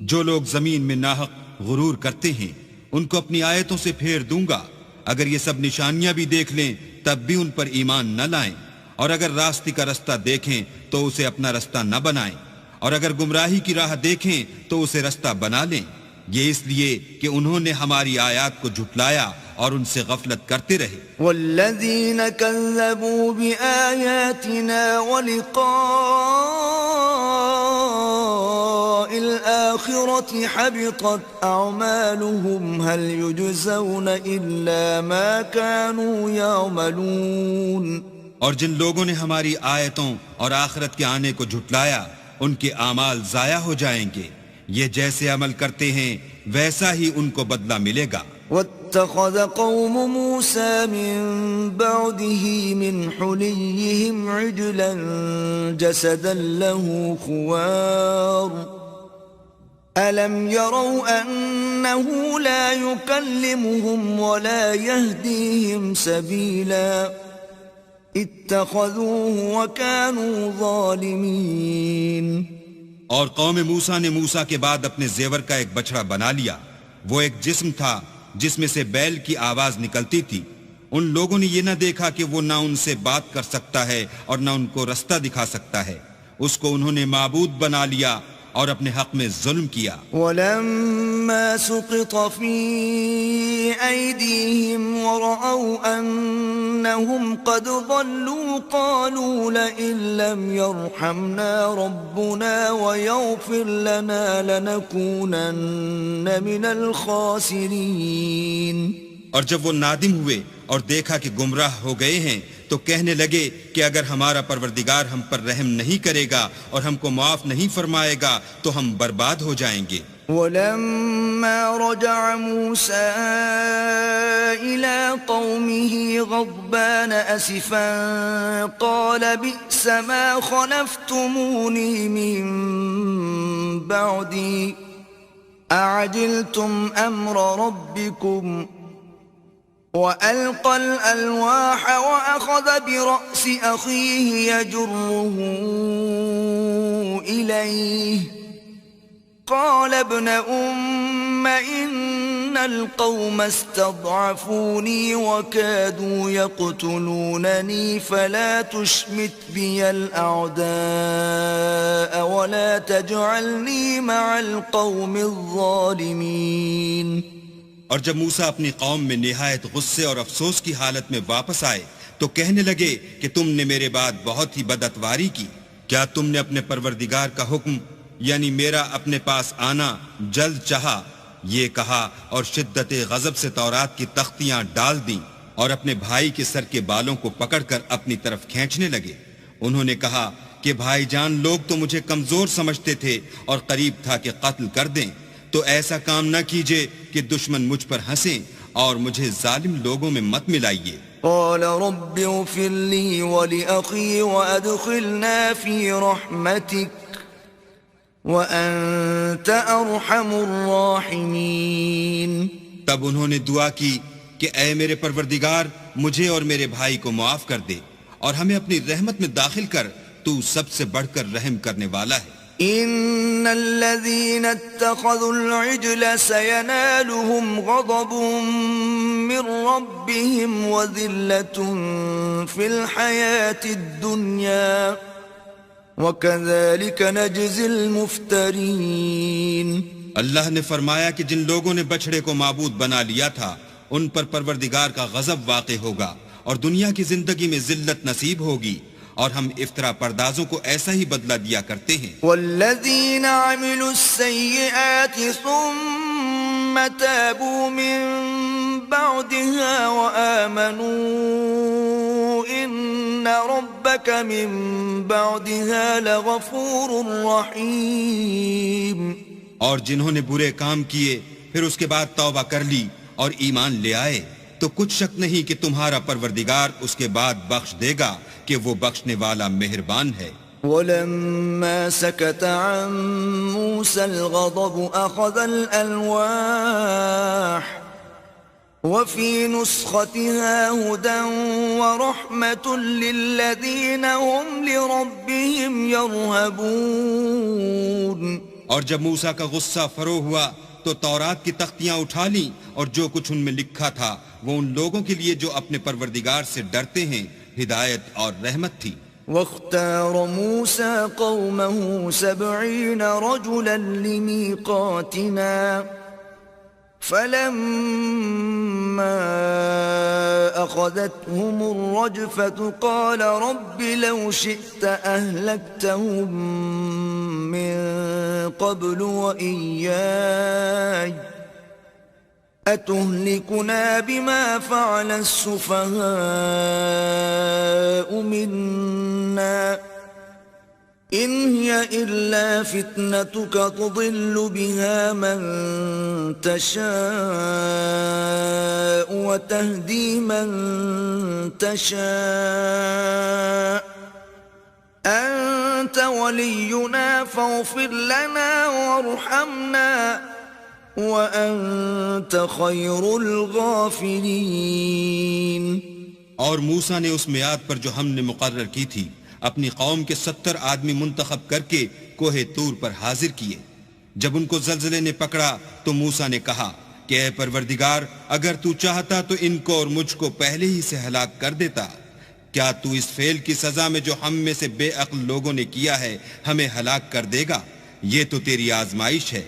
جو لوگ زمین میں ناحق غرور کرتے ہیں ان کو اپنی آیتوں سے پھیر دوں گا. اگر یہ سب نشانیاں بھی دیکھ لیں تب بھی ان پر ایمان نہ لائیں, اور اگر راستے کا رستہ دیکھیں تو اسے اپنا رستہ نہ بنائیں, اور اگر گمراہی کی راہ دیکھیں تو اسے رستہ بنا لیں. یہ اس لیے کہ انہوں نے ہماری آیات کو جھٹلایا اور ان سے غفلت کرتے رہے. والذین کذبوا بآیاتنا ولقاء الآخرة حبطت أعمالهم هل يجزون إلا ما كانوا يعملون. اور جن لوگوں نے ہماری آیتوں اور آخرت کے آنے کو جھٹلایا ان کے اعمال ضائع ہو جائیں گے. یہ جیسے عمل کرتے ہیں ویسا ہی ان کو بدلہ ملے گا. واتخذ قوم موسى من بعده من حليهم عجلا جسدا له خوار ألم يروا أنه لا يكلمهم ولا يهديهم سبيلا اتخذوه وكانوا ظالمين. اور قوم موسیٰ نے موسیٰ کے بعد اپنے زیور کا ایک بچڑا بنا لیا. وہ ایک جسم تھا جس میں سے بیل کی آواز نکلتی تھی. ان لوگوں نے یہ نہ دیکھا کہ وہ نہ ان سے بات کر سکتا ہے اور نہ ان کو رستہ دکھا سکتا ہے. اس کو انہوں نے معبود بنا لیا اور اپنے حق میں ظلم کیا. ولما سقط في أيديهم ورأوا أنهم قد ضلوا قالوا لئن لم يرحمنا ربنا ويغفر لنا لنكونن من الخاسرين. اور جب وہ نادم ہوئے اور دیکھا کہ گمراہ ہو گئے ہیں تو کہنے لگے کہ اگر ہمارا پروردگار ہم پر رحم نہیں کرے گا اور ہم کو معاف نہیں فرمائے گا تو ہم برباد ہو جائیں گے. ولما رجع موسى إلى قومه غضبان أسفا قال بئس ما خلفتموني من بعدي أعجلتم أمر ربكم وألقى الألواح وأخذ برأس أخيه يجره إليه قال ابن أم إن القوم استضعفوني وكادوا يقتلونني فلا تشمت بي الأعداء ولا تجعلني مع القوم الظالمين. اور جب موسیٰ اپنی قوم میں نہایت غصے اور افسوس کی حالت میں واپس آئے تو کہنے لگے کہ تم نے میرے بعد بہت ہی بدعتواری کی. کیا تم نے اپنے پروردگار کا حکم یعنی میرا اپنے پاس آنا جلد چاہا؟ یہ کہا اور شدت غضب سے تورات کی تختیاں ڈال دیں اور اپنے بھائی کے سر کے بالوں کو پکڑ کر اپنی طرف کھینچنے لگے. انہوں نے کہا کہ بھائی جان لوگ تو مجھے کمزور سمجھتے تھے اور قریب تھا کہ قتل کر دیں، تو ایسا کام نہ کیجئے کہ دشمن مجھ پر ہنسیں اور مجھے ظالم لوگوں میں مت ملائیے. قال رب اغفر لي ولأخي وأدخلنا في رحمتك وأنت أرحم الراحمين. تب انہوں نے دعا کی کہ اے میرے پروردگار مجھے اور میرے بھائی کو معاف کر دے اور ہمیں اپنی رحمت میں داخل کر، تو سب سے بڑھ کر رحم کرنے والا ہے. إن الذين اتخذوا العجل سينالهم غضب من ربهم وذلة في الحياة الدنيا وكذلك نجزي المفترين. اللہ نے فرمایا کہ جن لوگوں نے بچڑے کو معبود بنا لیا تھا ان پر پروردگار کا غضب واقع ہوگا اور دنیا کی زندگی میں ذلت نصیب ہوگی، اور ہم افطرا پردازوں کو ایسا ہی بدلہ دیا کرتے ہیں. والذین عملوا السیئات ثم تابوا من بعدها وآمنوا ان ربک من بعدها لغفور رحیم. اور جنہوں نے برے کام کیے پھر اس کے بعد توبہ کر لی اور ایمان لے آئے تو کچھ شک نہیں کہ تمہارا پروردگار اس کے بعد بخش دے گا کہ وہ بخشنے والا مہربان ہے. ولما سكت عن موسى الغضب أخذ الألواح وفي نسختها هدى ورحمة للذين هم لربهم يرهبون. اور جب موسیٰ کا غصہ فرو ہوا تو تورات کی تختیاں اٹھا لیں اور جو کچھ ان میں لکھا تھا وہ ان لوگوں کے لیے جو اپنے پروردگار سے ڈرتے ہیں ہدایت اور رحمت تھی۔ واختار موسى قومه 70 رجلا لميقاتنا فلما أخذتهم الرجفة قال رب لو شئت أهلكتهم من قبل وإياي أتهلكنا بما فعل السفهاء منا إن هي إلا فتنتك تضل بها من تشاء وتهدي من تشاء أنت ولينا فاغفر لنا وارحمنا وَأَنْتَ خَيْرُ الْغَافِرِينَ۔ اور موسیٰ نے اس میعاد پر جو ہم نے مقرر کی تھی اپنی قوم کے 70 آدمی منتخب کر کے کوہ طور پر حاضر کیے۔ جب ان کو زلزلے نے پکڑا تو موسیٰ نے کہا کہ اے پروردگار اگر تو چاہتا تو ان کو اور مجھ کو پہلے ہی سے ہلاک کر دیتا۔ کیا تو اس فعل کی سزا میں جو ہم میں سے بے عقل لوگوں نے کیا ہے ہمیں ہلاک کر دے گا؟ یہ تو تیری آزمائش ہے،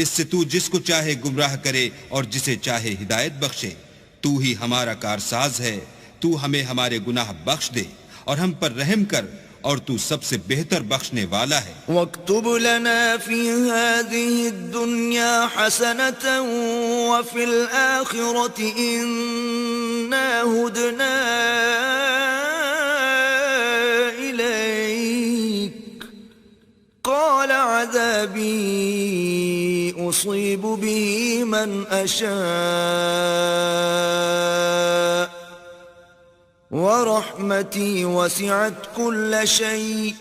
اس سے تو جس کو چاہے گمراہ کرے اور جسے چاہے ہدایت بخشے۔ تو ہی ہمارا کارساز ہے، تو ہمیں ہمارے گناہ بخش دے اور ہم پر رحم کر، اور تو سب سے بہتر بخشنے والا ہے۔ واکتب لنا فی هذه الدنیا حسنة وفی الآخرة انا ہدنا الیک قال عذابی اصیب به من اشاء ورحمتي وسعت كل شيء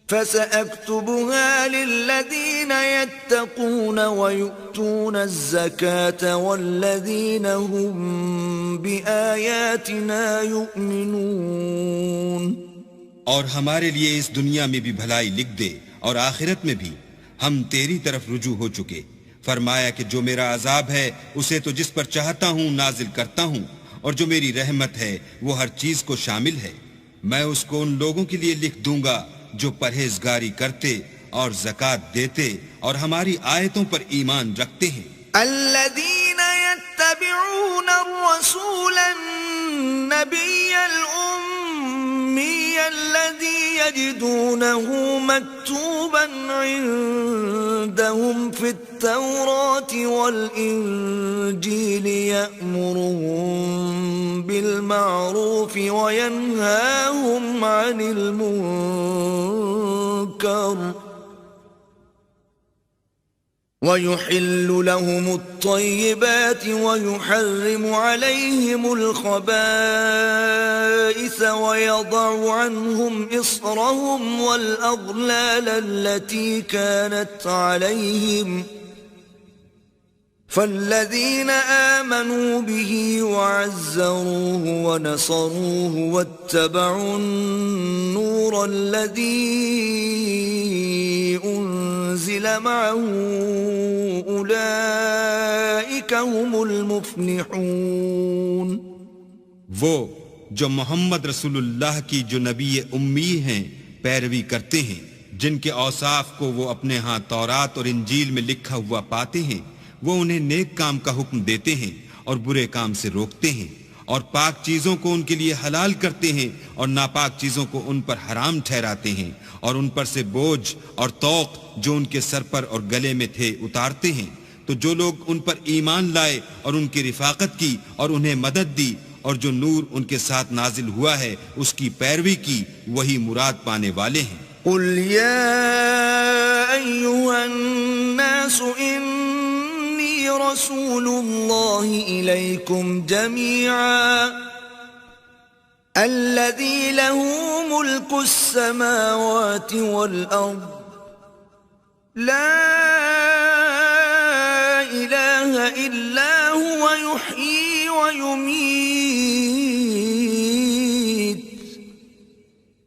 فسأكتبها للذين يتقون ويؤتون الزكاة والذين هم بآياتنا يؤمنون۔ اور ہمارے لیے اس دنیا میں بھی بھلائی لکھ دے اور آخرت میں بھی، ہم تیری طرف رجوع ہو چکے۔ فرمایا کہ جو میرا عذاب ہے اسے تو جس پر چاہتا ہوں نازل کرتا ہوں، اور جو میری رحمت ہے وہ ہر چیز کو شامل ہے۔ میں اس کو ان لوگوں کے لیے لکھ دوں گا جو پرہیزگاری کرتے اور زکوٰۃ دیتے اور ہماری آیتوں پر ایمان رکھتے ہیں۔ الذين يتبعون الرسول النبي الأمي الذي يجدونه مكتوبا عندهم في التوراة والإنجيل يأمرهم بالمعروف وينهاهم عن المنكر ويحل لهم الطيبات ويحرم عليهم الخبائث ويضع عنهم إصرهم والأغلال التي كانت عليهم فالذين آمنوا به وعزروه ونصروه واتبعوا النور الذي أنزل معه أولئك هم المفلحون۔ وہ جو محمد رسول اللہ کی جو نبی امی ہیں پیروی کرتے ہیں، جن کے اوصاف کو وہ اپنے ہاں تورات اور انجیل میں لکھا ہوا پاتے ہیں، وہ انہیں نیک کام کا حکم دیتے ہیں اور برے کام سے روکتے ہیں، اور پاک چیزوں کو ان کے لیے حلال کرتے ہیں اور ناپاک چیزوں کو ان پر حرام ٹھہراتے ہیں، اور ان پر سے بوجھ اور طوق جو ان کے سر پر اور گلے میں تھے اتارتے ہیں۔ تو جو لوگ ان پر ایمان لائے اور ان کی رفاقت کی اور انہیں مدد دی اور جو نور ان کے ساتھ نازل ہوا ہے اس کی پیروی کی، وہی مراد پانے والے ہیں۔ قل یا ایھا الناس رسول اللہ الیکم جميعا الذی له ملک السماوات والارض لا الہ الا هو یحیی ویمیت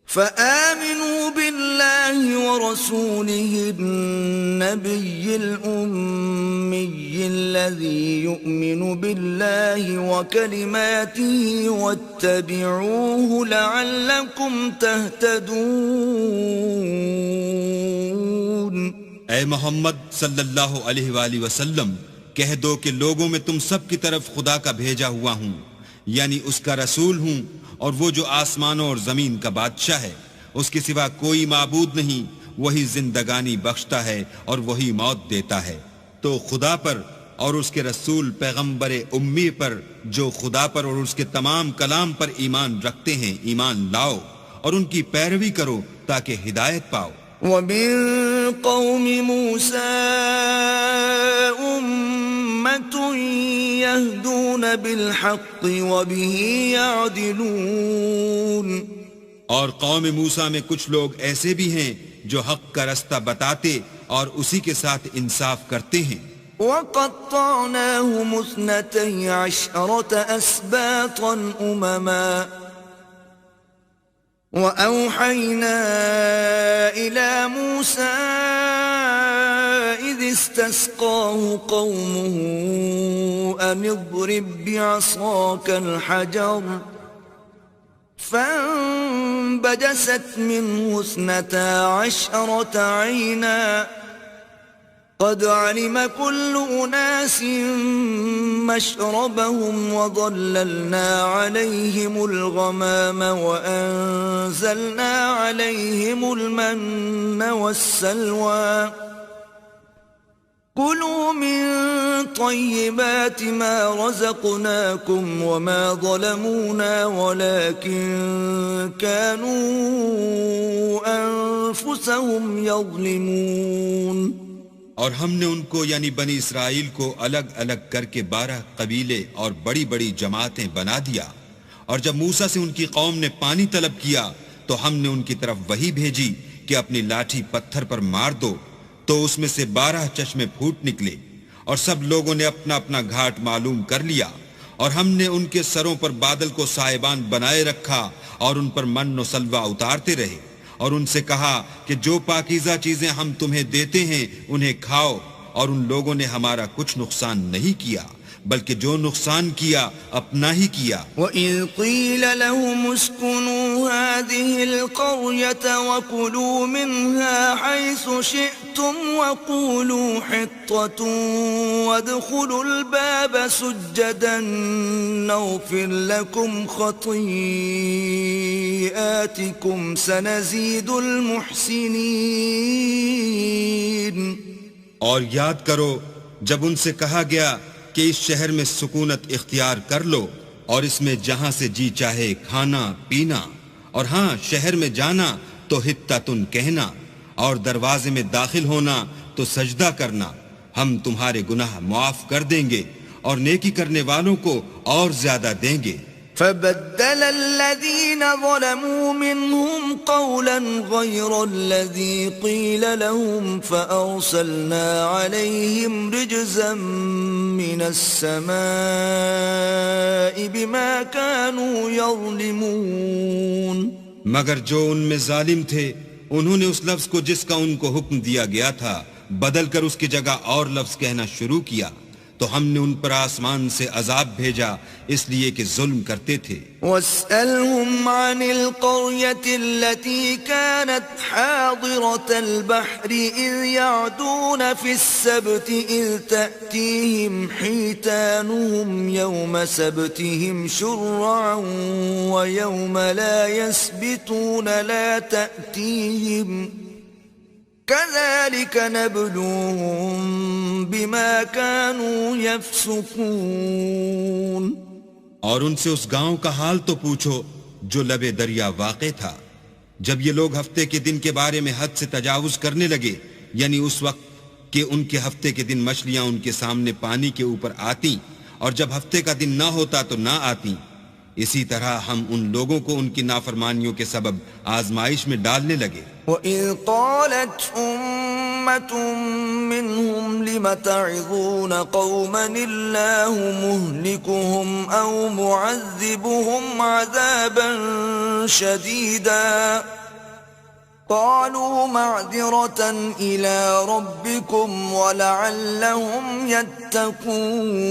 فآمنوا باللہ ورسوله النبي الأمي الذي يؤمن بالله وكلماته واتبعوه لعلكم تهتدون. اے محمد صلی اللہ علیہ وآلہ وسلم، کہہ دو کہ لوگوں میں تم سب کی طرف خدا کا بھیجا ہوا ہوں، یعنی اس کا رسول ہوں، اور وہ جو آسمانوں اور زمین کا بادشاہ ہے، اس کے سوا کوئی معبود نہیں، وہی زندگانی بخشتا ہے اور وہی موت دیتا ہے. تو خدا پر اور اس کے رسول پیغمبر امی پر، جو خدا پر اور اس کے تمام کلام پر ایمان رکھتے ہیں، ایمان لاؤ اور ان کی پیروی کرو تاکہ ہدایت پاؤ. ومن قوم موسى أمة يهدون بالحق وبه يعدلون. اور قوم موسیٰ میں کچھ لوگ ایسے بھی ہیں جو حق کا رستہ بتاتے اور اسی کے ساتھ انصاف کرتے ہیں. وقطعناهم 12 أسباطا أمما وأوحينا إلى موسى إذ استسقاه قومه أن اضرب بعصاك الحجر فانبجست منه 12 عينا قد علم كل أناس مشربهم وظللنا عليهم الغمام وأنزلنا عليهم المن والسلوى كلوا من طيبات ما رزقناكم وما ظلمونا ولكن كانوا أنفسهم يظلمون. اور ہم نے ان کو یعنی بنی اسرائیل کو الگ الگ کر کے 12 قبیلے اور بڑی بڑی جماعتیں بنا دیا. اور جب موسیٰ سے ان کی قوم نے پانی طلب کیا تو ہم نے ان کی طرف وحی بھیجی کہ اپنی لاٹھی پتھر پر مار دو، تو اس میں سے 12 چشمے پھوٹ نکلے، اور سب لوگوں نے اپنا اپنا گھاٹ معلوم کر لیا. اور ہم نے ان کے سروں پر بادل کو سائبان بنائے رکھا اور ان پر من و سلوہ اتارتے رہے، اور ان سے کہا کہ جو پاکیزہ چیزیں ہم تمہیں دیتے ہیں انہیں کھاؤ. اور ان لوگوں نے ہمارا کچھ نقصان نہیں کیا بلکہ جو نقصان کیا اپنا ہی کیا. وَإِذْ قِيلَ لَهُمُ اسْكُنُوا هَٰذِهِ الْقَرْيَةَ وَكُلُوا مِنْهَا حَيْثُ شِئْتُمْ وَقُولُوا حِطَّةٌ وَادْخُلُوا الْبَابَ سُجَّدًا نَغْفِرْ لَكُمْ خَطِيئَاتِكُمْ سَنَزِيدُ الْمُحْسِنِينَ. اور یاد کرو جب ان سے کہا گیا کہ اس شہر میں سکونت اختیار کر لو اور اس میں جہاں سے جی چاہے کھانا پینا، اور ہاں شہر میں جانا تو حطتن کہنا، اور دروازے میں داخل ہونا تو سجدہ کرنا، ہم تمہارے گناہ معاف کر دیں گے اور نیکی کرنے والوں کو اور زیادہ دیں گے. فبدل الذين ظلموا منهم قولا غير الذي قيل لهم فأرسلنا عليهم رجزا من السماء بما كانوا يظلمون. مگر جو ان میں ظالم تھے انہوں نے اس لفظ کو جس کا ان کو حکم دیا گیا تھا بدل کر اس کی جگہ اور لفظ کہنا شروع کیا، تو ہم نے ان پر آسمان سے عذاب بھیجا اس لیے کہ ظلم کرتے تھے. وَاسْأَلْهُمْ عَنِ الْقَرْيَةِ الَّتِي كَانَتْ حَاضِرَةَ الْبَحْرِ إِذْ يَعْدُونَ فِي السَّبْتِ إِذْ تَأْتِيهِمْ حِيتَانُهُمْ يَوْمَ سَبْتِهِمْ شُرَّعًا وَيَوْمَ لَا يَسْبِتُونَ لَا تَأْتِيهِمْ كَذَلِكَ نَبْلُوهُمْ بِمَا كَانُوا يَفْسُقُونَ. اور ان سے اس گاؤں کا حال تو پوچھو جو لبے دریا واقع تھا، جب یہ لوگ ہفتے کے دن کے بارے میں حد سے تجاوز کرنے لگے، یعنی اس وقت کہ ان کے ہفتے کے دن مچھلیاں ان کے سامنے پانی کے اوپر آتی اور جب ہفتے کا دن نہ ہوتا تو نہ آتی. اسی طرح ہم ان لوگوں کو ان کی نافرمانیوں کے سبب آزمائش میں ڈالنے لگے. وَإِذْ قَالَتْ أُمَّةٌ مِّنْهُمْ لِمَ تَعِظُونَ قَوْمًا اللَّهُ مُهْلِكُهُمْ أَوْ مُعَذِّبُهُمْ عَذَابًا شَدِيدًا قالوا معذرة إلى ربكم ولعلهم يتقون.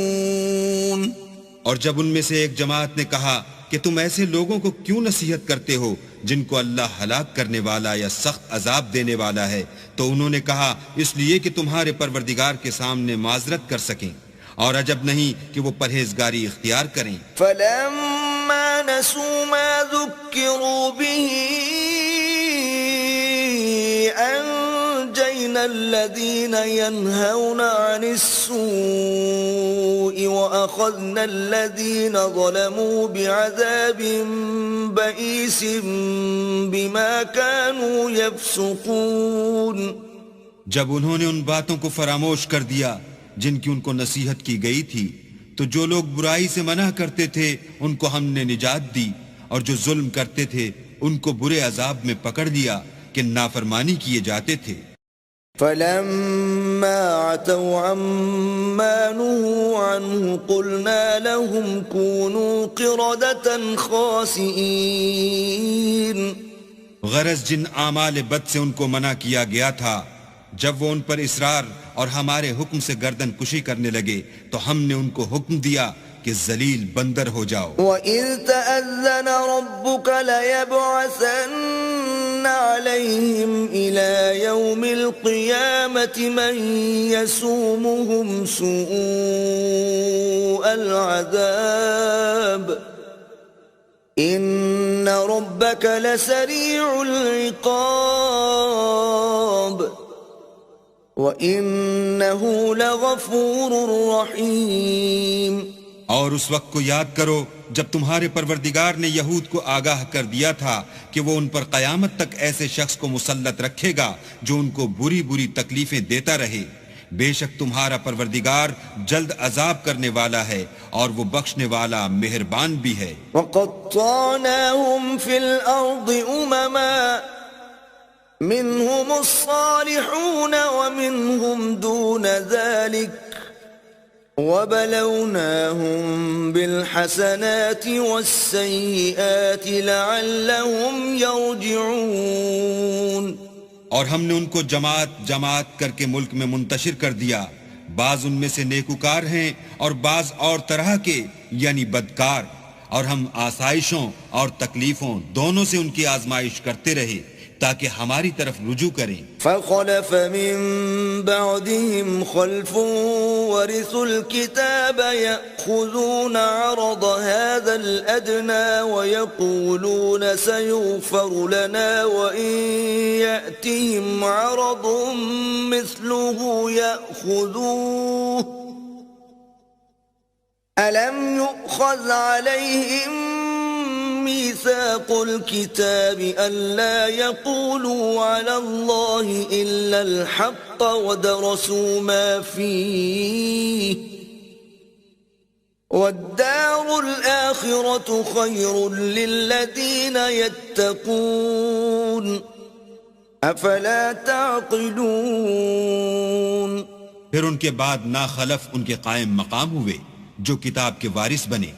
اور جب ان میں سے ایک جماعت نے کہا کہ تم ایسے لوگوں کو کیوں نصیحت کرتے ہو جن کو اللہ ہلاک کرنے والا یا سخت عذاب دینے والا ہے، تو انہوں نے کہا اس لیے کہ تمہارے پروردگار کے سامنے معذرت کر سکیں، اور عجب نہیں کہ وہ پرہیزگاری اختیار کریں. فلما نسوا ما ذكروا به أنجينا الذين ينهون عن السوء وأخذنا الذين ظلموا بعذاب بئيس بما كانوا يفسقون. جب انہوں نے ان باتوں کو فراموش کر دیا جن کی ان کو نصیحت کی گئی تھی، تو جو لوگ برائی سے منع کرتے تھے ان کو ہم نے نجات دی، اور جو ظلم کرتے تھے ان کو برے عذاب میں پکڑ لیا کہ نافرمانی کیے جاتے تھے. فلما عتوا عما نهوا عنه قلنا لهم كونوا قردة خاسئين. غرض جن اعمال بد سے ان کو منع کیا گیا تھا، جب وہ ان پر اصرار اور ہمارے حکم سے گردن کشی کرنے لگے تو ہم نے ان کو حکم دیا کہ ذلیل بندر ہو جاؤ. وَإِذْ تَأَذَّنَ رَبُّكَ لَيَبْعَثَنَّ عَلَيْهِمْ إِلَى يَوْمِ الْقِيَامَةِ مَنْ يَسُومُهُمْ سُوءَ الْعَذَابِ إِنَّ رَبَّكَ لَسَرِيعُ الْعِقَابِ وَإِنَّهُ لَغَفُورٌ رَحِيمٌ. اور اس وقت کو یاد کرو جب تمہارے پروردگار نے یہود کو آگاہ کر دیا تھا کہ وہ ان پر قیامت تک ایسے شخص کو مسلط رکھے گا جو ان کو بری بری تکلیفیں دیتا رہے. بے شک تمہارا پروردگار جلد عذاب کرنے والا ہے اور وہ بخشنے والا مہربان بھی ہے. وَقَطَّعْنَاهُمْ فِي الْأَرْضِ أُمَمًا منهم الصالحون ومنهم دون ذلك وبلوناهم بالحسنات والسيئات لعلهم يرجعون. اور ہم نے ان کو جماعت جماعت کر کے ملک میں منتشر کر دیا، بعض ان میں سے نیکوکار ہیں اور بعض اور طرح کے یعنی بدکار، اور ہم آسائشوں اور تکلیفوں دونوں سے ان کی آزمائش کرتے رہے تاکہ ہماری طرف رجوع کریں. فخلف من بعدهم خلف ورثوا الكتاب يأخذون عرض هذا الأدنى ويقولون سيغفر لنا وإن يأتهم عرض مثله يأخذوه ألم يؤخذ عليهم ميثاق الكتاب ألا يقولوا على الله إلا الحق ودرسوا ما فيه والدار الآخرة خير للذين يتقون أفلا تعقلون. پھر ان کے بعد ناخلف ان کے قائم مقام ہوئے جو کتاب کے وارث بنے.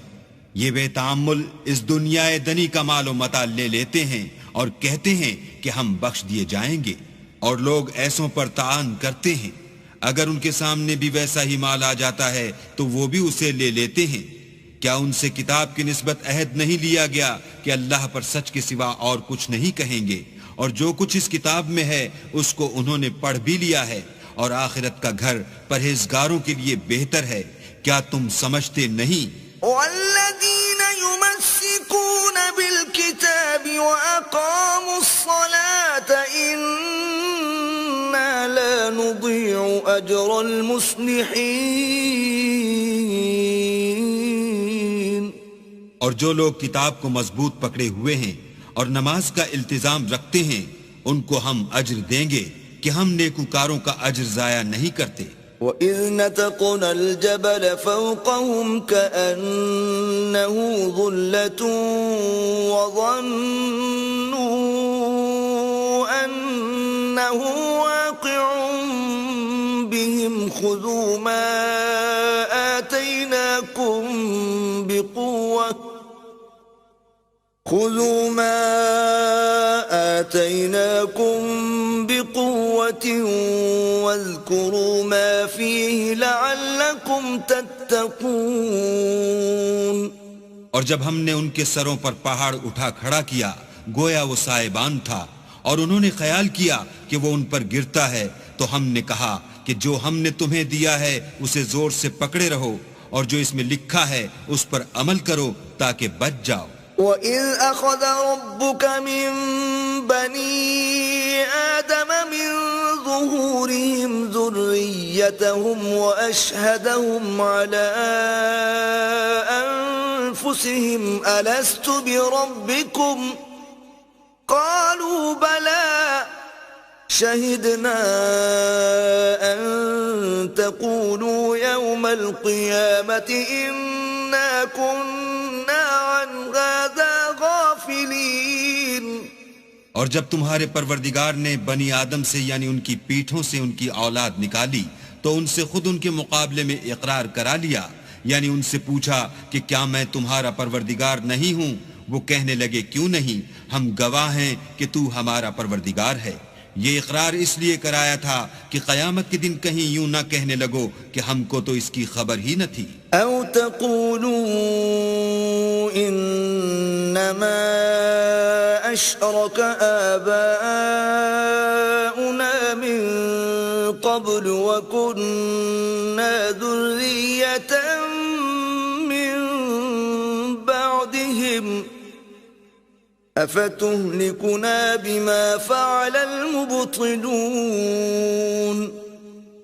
یہ بے تعامل اس دنیا دنی کا مال و متاع لے لیتے ہیں اور کہتے ہیں کہ ہم بخش دیے جائیں گے، اور لوگ ایسوں پر تعان کرتے ہیں. اگر ان کے سامنے بھی ویسا ہی مال آ جاتا ہے تو وہ بھی اسے لے لیتے ہیں. کیا ان سے کتاب کی نسبت عہد نہیں لیا گیا کہ اللہ پر سچ کے سوا اور کچھ نہیں کہیں گے، اور جو کچھ اس کتاب میں ہے اس کو انہوں نے پڑھ بھی لیا ہے، اور آخرت کا گھر پرہیزگاروں کے لیے بہتر ہے. کیا تم سمجھتے نہیں؟ والذين يمسكون بالكتاب وأقاموا الصلاة إنا لا نضيع أجر المصلحين. اور جو لوگ کتاب کو مضبوط پکڑے ہوئے ہیں اور نماز کا التزام رکھتے ہیں ان کو ہم اجر دیں گے کہ ہم نیکوکاروں کا اجر ضائع نہیں کرتے. وَإِذْ نَتَقْنَا الْجَبَلَ فَوْقَهُمْ كَأَنَّهُ ظُلَّةٌ وَظَنُّوا أَنَّهُ وَاقِعٌ بِهِمْ خُذُوا مَا آتَيْنَاكُمْ بِقُوَّةٍ خذوا ما آتيناكم بقوة واذكروا ما فيه لعلكم تتقون. اور جب ہم نے ان کے سروں پر پہاڑ اٹھا کھڑا کیا گویا وہ سائبان تھا اور انہوں نے خیال کیا کہ وہ ان پر گرتا ہے تو ہم نے کہا کہ جو ہم نے تمہیں دیا ہے اسے زور سے پکڑے رہو اور جو اس میں لکھا ہے اس پر عمل کرو تاکہ بچ جاؤ. وَإِذْ أَخَذَ رَبُّكَ مِن بَنِي آدَمَ مِن ظُهُورِهِمْ ذُرِّيَّتَهُمْ وَأَشْهَدَهُمْ عَلَىٰ أَنفُسِهِمْ أَلَسْتُ بِرَبِّكُمْ قَالُوا بَلَىٰ شَهِدْنَا أَن تَقُولُوا يَوْمَ الْقِيَامَةِ إِنَّا كُنَّا عَنْ هَٰذَا غَافِلِينَ. اور جب تمہارے پروردگار نے بنی آدم سے یعنی ان کی پیٹھوں سے ان کی اولاد نکالی تو ان سے خود ان کے مقابلے میں اقرار کرا لیا یعنی ان سے پوچھا کہ کیا میں تمہارا پروردگار نہیں ہوں. وہ کہنے لگے کیوں نہیں, ہم گواہ ہیں کہ تو ہمارا پروردگار ہے. یہ اقرار اس لیے کرایا تھا کہ قیامت کے دن کہیں یوں نہ کہنے لگو کہ ہم کو تو اس کی خبر ہی نہ تھی. او تقولوا انما اشرك آباؤنا من قبل وكنا ذرية من بعدهم افتهلكنا بما فعل المبطلون.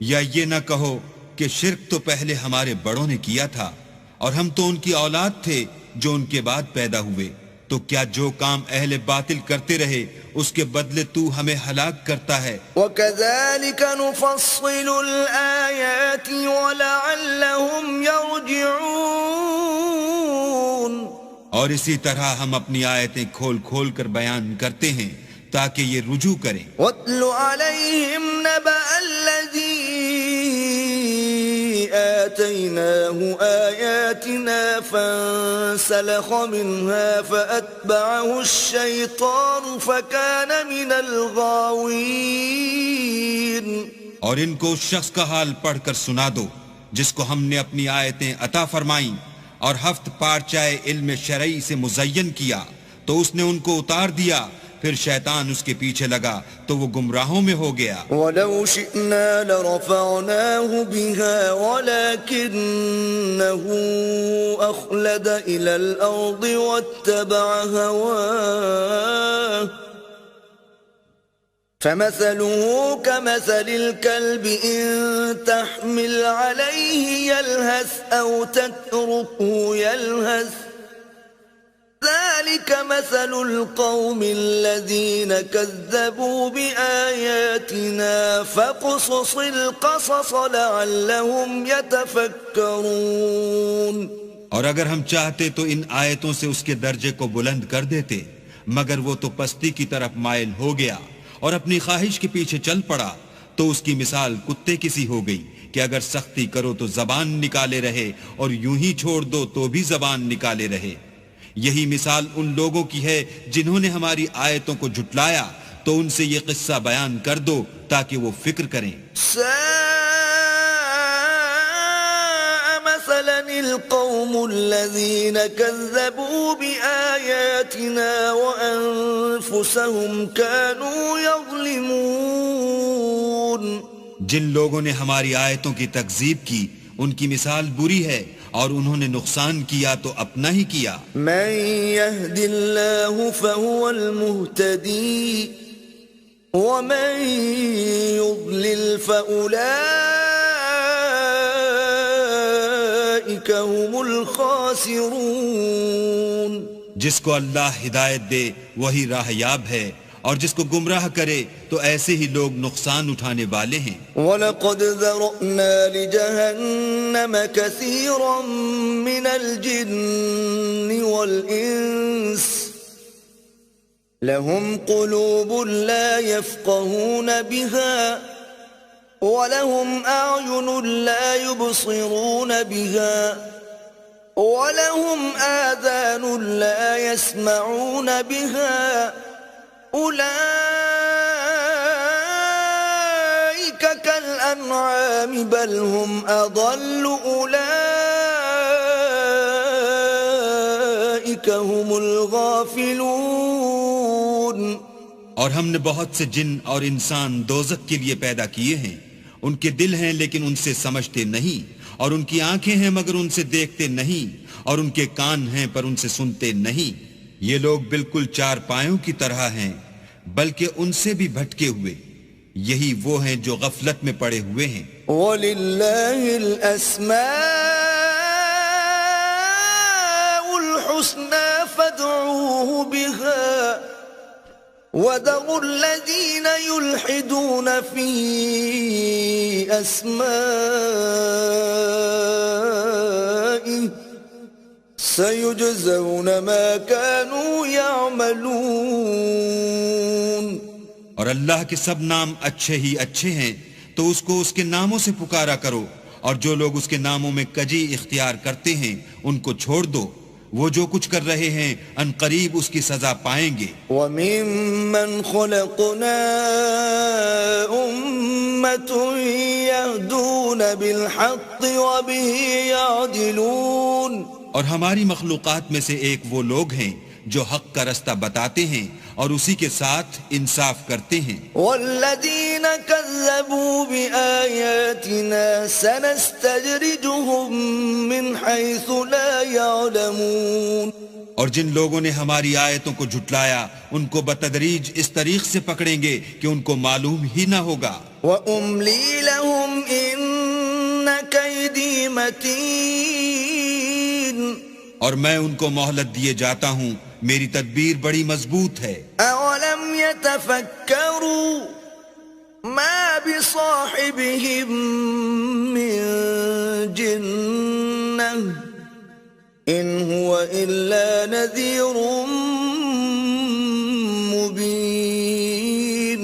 یا یہ نہ کہو کہ شرک تو پہلے ہمارے بڑوں نے کیا تھا اور ہم تو ان کی اولاد تھے جو ان کے بعد پیدا ہوئے, تو کیا جو کام اہل باطل کرتے رہے اس کے بدلے تو ہمیں ہلاک کرتا ہے. وَكَذَلِكَ نُفَصِّلُ الْآيَاتِ وَلَعَلَّهُمْ يَرْجِعُونَ. اور اسی طرح ہم اپنی آیتیں کھول کھول کر بیان کرتے ہیں تاکہ یہ رجوع کریں. وَاتْلُ عَلَيْهِمْ نَبَأَ الَّذِي آتَيْنَاهُ آيَاتِنَا فَانسَلَخَ مِنْهَا فَأَتْبَعَهُ الشَّيْطَانُ فَكَانَ مِنَ الْغَاوِينَ. اور ان کو اس شخص کا حال پڑھ کر سنا دو جس کو ہم نے اپنی آیتیں عطا فرمائیں اور ہفت پارچائے علم شرعی سے مزین کیا تو اس نے ان کو اتار دیا, پھر شیطان اس کے پیچھے لگا تو وہ گمراہوں میں ہو گیا. وَلَوْ شِئْنَا لَرَفَعْنَاهُ بِهَا وَلَكِنَّهُ أَخْلَدَ إِلَى الْأَرْضِ وَاتَّبَعَ هَوَاهُ فَمَثَلُهُ كَمَثَلِ الْكَلْبِ إِن تَحْمِلْ عَلَيْهِ يَلْهَثْ أَوْ تَتْرُكْهُ يَلْهَثْ ذَلِكَ مَثَلُ الْقَوْمِ الَّذِينَ كَذَّبُوا بِآيَاتِنَا فَاقْصُصِ الْقَصَصَ لَعَلَّهُمْ يَتَفَكَّرُونَ. اور اگر ہم چاہتے تو ان آیتوں سے اس کے درجے کو بلند کر دیتے, مگر وہ تو پستی کی طرف مائل ہو گیا اور اپنی خواہش کے پیچھے چل پڑا, تو اس کی مثال کتے کی سی ہو گئی کہ اگر سختی کرو تو زبان نکالے رہے اور یوں ہی چھوڑ دو تو بھی زبان نکالے رہے. یہی مثال ان لوگوں کی ہے جنہوں نے ہماری آیتوں کو جھٹلایا, تو ان سے یہ قصہ بیان کر دو تاکہ وہ فکر کریں. سَاءَ مَثَلًا الْقَوْمُ الَّذِينَ كَذَّبُوا بِآيَاتِنَا وَأَنفُسَهُمْ كَانُوا يَظْلِمُونَ. جن لوگوں نے ہماری آیتوں کی تکذیب کی ان کی مثال بری ہے اور انہوں نے نقصان کیا تو اپنا ہی کیا. مَن يَهْدِ اللَّهُ فَهُوَ الْمُهْتَدِي وَمَن يُضْلِلْ فَأُولَئِكَ هُمُ الْخَاسِرُونَ. جس کو اللہ ہدایت دے وہی راہ یاب ہے اور جس کو گمراہ کرے تو ایسے ہی لوگ نقصان اٹھانے والے ہیں. وَلَقَدْ ذَرَأْنَا لِجَهَنَّمَ كَثِيرًا مِنَ الْجِنِّ وَالْإِنسِ لَهُمْ قُلُوبٌ لَا يَفْقَهُونَ بِهَا وَلَهُمْ أَعْيُنٌ لَا يُبْصِرُونَ بِهَا وَلَهُمْ آذَانٌ لَا يَسْمَعُونَ بِهَا أُولَئِكَ كَالْأَنْعَامِ بَلْ هُمْ أَضَلُّ أُولَئِكَ هُمُ الْغَافِلُونَ. اور ہم نے بہت سے جن اور انسان دوزخ کے لیے پیدا کیے ہیں. ان کے دل ہیں لیکن ان سے سمجھتے نہیں، اور ان کی آنکھیں ہیں مگر ان سے دیکھتے نہیں، اور ان کے کان ہیں پر ان سے سنتے نہیں. یہ لوگ بالکل چار پایوں کی طرح ہیں، بلکہ ان سے بھی بھٹکے ہوئے. یہی وہ ہیں جو غفلت میں پڑے ہوئے ہیں. وَلِلَّهِ الْأَسْمَاءُ الْحُسْنَى فَادْعُوهُ بِهَا وَذَرُوا الَّذِينَ يُلْحِدُونَ فِي أَسْمَائِهِ سَيُجْزَوْنَ مَا كَانُوا يَعْمَلُونَ. اور اللہ کے سب نام اچھے ہی اچھے ہیں، تو اس کو اس کے ناموں سے پکارا کرو، اور جو لوگ اس کے ناموں میں کجی اختیار کرتے ہیں ان کو چھوڑ دو. وہ جو کچھ کر رہے ہیں ان قریب اس کی سزا پائیں گے. وَمِمَّنْ خَلَقْنَا أُمَّةٌ يَهْدُونَ بِالْحَقِّ وَبِهِ يَعْدِلُونَ. اور ہماری مخلوقات میں سے ایک وہ لوگ ہیں جو حق کا رستہ بتاتے ہیں اور اسی کے ساتھ انصاف کرتے ہیں. وَالَّذِينَ كَذَّبُوا بِآيَاتِنَا سَنَسْتَدْرِجُهُم مِّنْ حَيْثُ لَا يَعْلَمُونَ. اور جن لوگوں نے ہماری آیتوں کو جھٹلایا ان کو بتدریج اس طریق سے پکڑیں گے کہ ان کو معلوم ہی نہ ہوگا. وَأُمْلِي لَهُمْ إِنَّ كَيْدِي مَتِينٌ. اور میں ان کو مہلت دیے جاتا ہوں، میری تدبیر بڑی مضبوط ہے. أَوَلَمْ يَتَفَكَّرُوا مَا بِصَاحِبِهِم مِّن جِنَّةٍ إِنْ هُوَ إِلَّا نَذِيرٌ مُبِينٌ.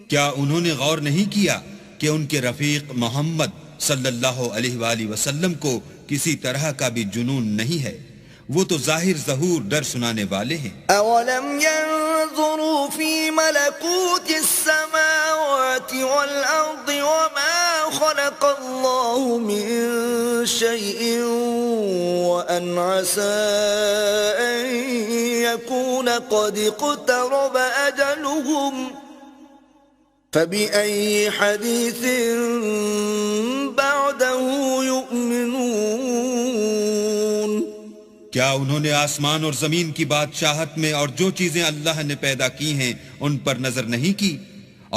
کیا انہوں نے غور نہیں کیا کہ ان کے رفیق محمد صلی اللہ علیہ وآلہ وسلم کو کسی طرح کا بھی جنون نہیں ہے، وہ تو ظاہر ظہور ڈر سنانے والے ہیں. أَوَلَمْ يَنظُرُوا فِي مَلَكُوتِ السَّمَاوَاتِ وَالْأَرْضِ وَمَا خَلَقَ اللَّهُ مِن شَيْءٍ وَأَنْ عَسَىٰ أَن يَكُونَ قَدِ اقْتَرَبَ أَجَلُهُمْ فَبِأَيِّ حَدِيثٍ بَعْدَهُ يُؤْمِنُونَ. کیا انہوں نے آسمان اور زمین کی بادشاہت میں اور جو چیزیں اللہ نے پیدا کی ہیں ان پر نظر نہیں کی،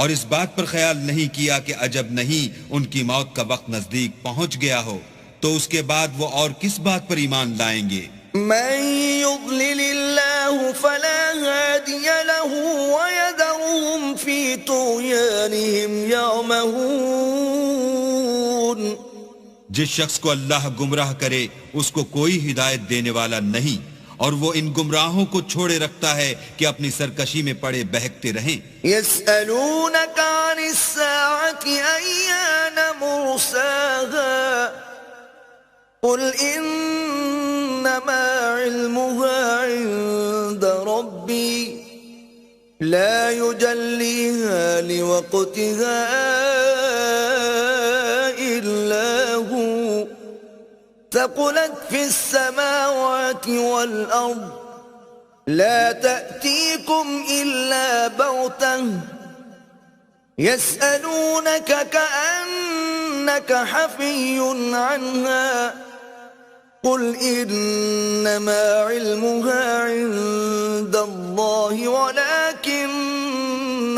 اور اس بات پر خیال نہیں کیا کہ عجب نہیں ان کی موت کا وقت نزدیک پہنچ گیا ہو، تو اس کے بعد وہ اور کس بات پر ایمان لائیں گے؟ من يضلل الله فلا هادي له ويذرهم في طغيانهم يعمهون. جس شخص کو اللہ گمراہ کرے اس کو کوئی ہدایت دینے والا نہیں، اور وہ ان گمراہوں کو چھوڑے رکھتا ہے کہ اپنی سرکشی میں پڑے بہکتے رہیں. يسألونك عن الساعة أيان مرساها قل إنما علمها عند ربي لا يجليها لوقتها إلا هو ثقلت في السماوات والأرض لا تأتيكم إلا بغتة يسألونك كأنك حفي عنها قل إنما علمها عند الله ولكن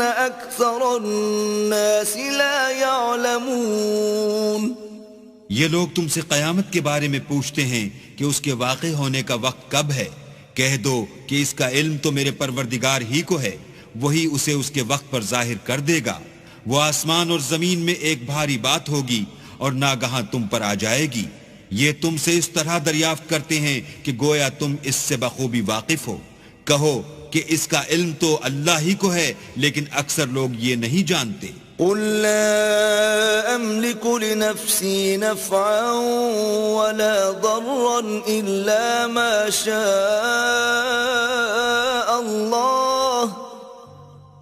أكثر الناس لا يعلمون. یہ لوگ تم سے قیامت کے بارے میں پوچھتے ہیں کہ اس کے واقع ہونے کا وقت کب ہے. کہہ دو کہ اس کا علم تو میرے پروردگار ہی کو ہے، وہی اسے اس کے وقت پر ظاہر کر دے گا. وہ آسمان اور زمین میں ایک بھاری بات ہوگی اور ناگہاں تم پر آ جائے گی. یہ تم سے اس طرح دریافت کرتے ہیں کہ گویا تم اس سے بخوبی واقف ہو. کہو کہ اس کا علم تو اللہ ہی کو ہے، لیکن اکثر لوگ یہ نہیں جانتے. قل لا أملك لنفسي نفعا ولا ضرا إلا ما شاء الله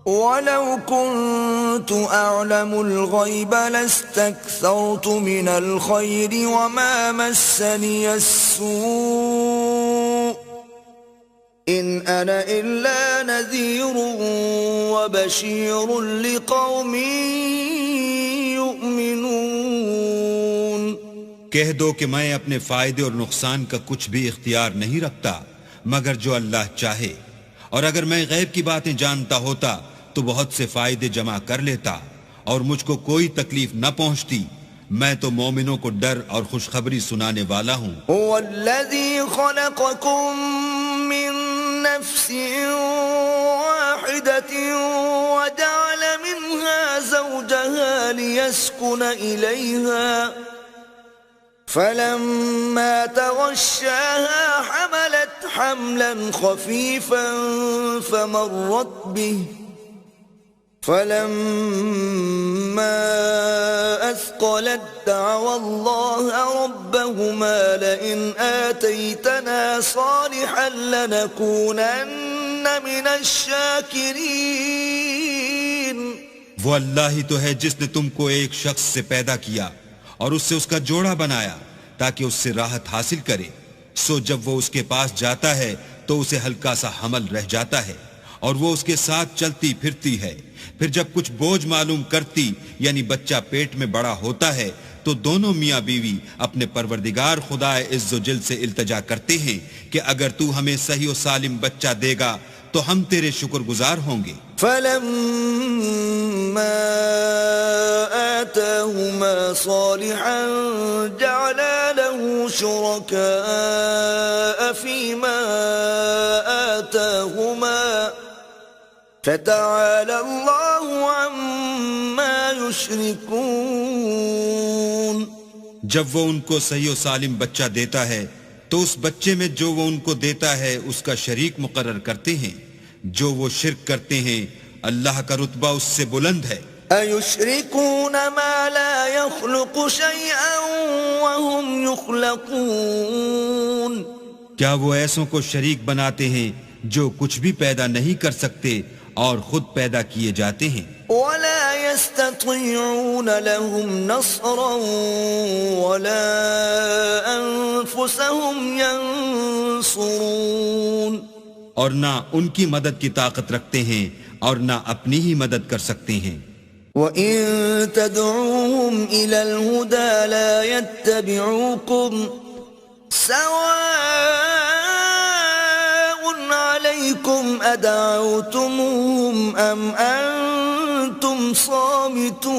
ولو كنت أعلم الغيب لاستكثرت من الخير وما مسني السوء إن أنا إلا نذير وبشير لقوم يؤمنون. کہہ دو کہ میں اپنے فائدے اور نقصان کا کچھ بھی اختیار نہیں رکھتا مگر جو اللہ چاہے، اور اگر میں غیب کی باتیں جانتا ہوتا تو بہت سے فائدے جمع کر لیتا اور مجھ کو کوئی تکلیف نہ پہنچتی. میں تو مومنوں کو ڈر اور خوشخبری سنانے والا ہوں. هو الذي خلقكم من نفس واحدة وجعل منها زوجها ليسكن إليها فلما تغشاها حملت حملا خفيفا فمرت به فلما أثقلت دعوا الله ربهما لئن آتيتنا صالحا لنكونن من الشاكرين. وہ اللہ ہی تو ہے جس نے تم کو ایک شخص سے پیدا کیا اور اس سے اس کا جوڑا بنایا تاکہ اس سے راحت حاصل کرے. سو جب وہ اس کے پاس جاتا ہے تو اسے ہلکا سا حمل رہ جاتا ہے اور وہ اس کے ساتھ چلتی پھرتی ہے. پھر جب کچھ بوجھ معلوم کرتی یعنی بچہ پیٹ میں بڑا ہوتا ہے تو دونوں میاں بیوی اپنے پروردگار خدا عز و جل سے التجا کرتے ہیں کہ اگر تو ہمیں صحیح و سالم بچہ دے گا تو ہم تیرے شکر گزار ہوں گے. فلما آتاهما صالحا جعلا له شركاء فيما آتاهما فتعالى الله عما يشركون. جب وہ ان کو صحیح و سالم بچہ دیتا ہے تو اس بچے میں جو وہ ان کو دیتا ہے اس کا شریک مقرر کرتے ہیں. جو وہ شرک کرتے ہیں اللہ کا رتبہ اس سے بلند ہے. أَيُشْرِكُونَ مَا لَا يَخْلُقُ شَيْئًا وَهُمْ يُخْلَقُونَ. کیا وہ ایسوں کو شریک بناتے ہیں جو کچھ بھی پیدا نہیں کر سکتے اور خود پیدا کیے جاتے ہیں. وَلَا يَسْتَطِيعُونَ لَهُمْ نَصْرًا وَلَا أَنفُسَهُمْ يَنصُرُونَ. اور نہ ان کی مدد کی طاقت رکھتے ہیں اور نہ اپنی ہی مدد کر سکتے ہیں. وَإِن تَدْعُوهُمْ إِلَى الْهُدَى لَا يَتَّبِعُوكُمْ سَوَاءٌ عَلَيْكُمْ أَدَعَوْتُمُوهُمْ أَمْ أَنْتُمْ صَامِتُونَ.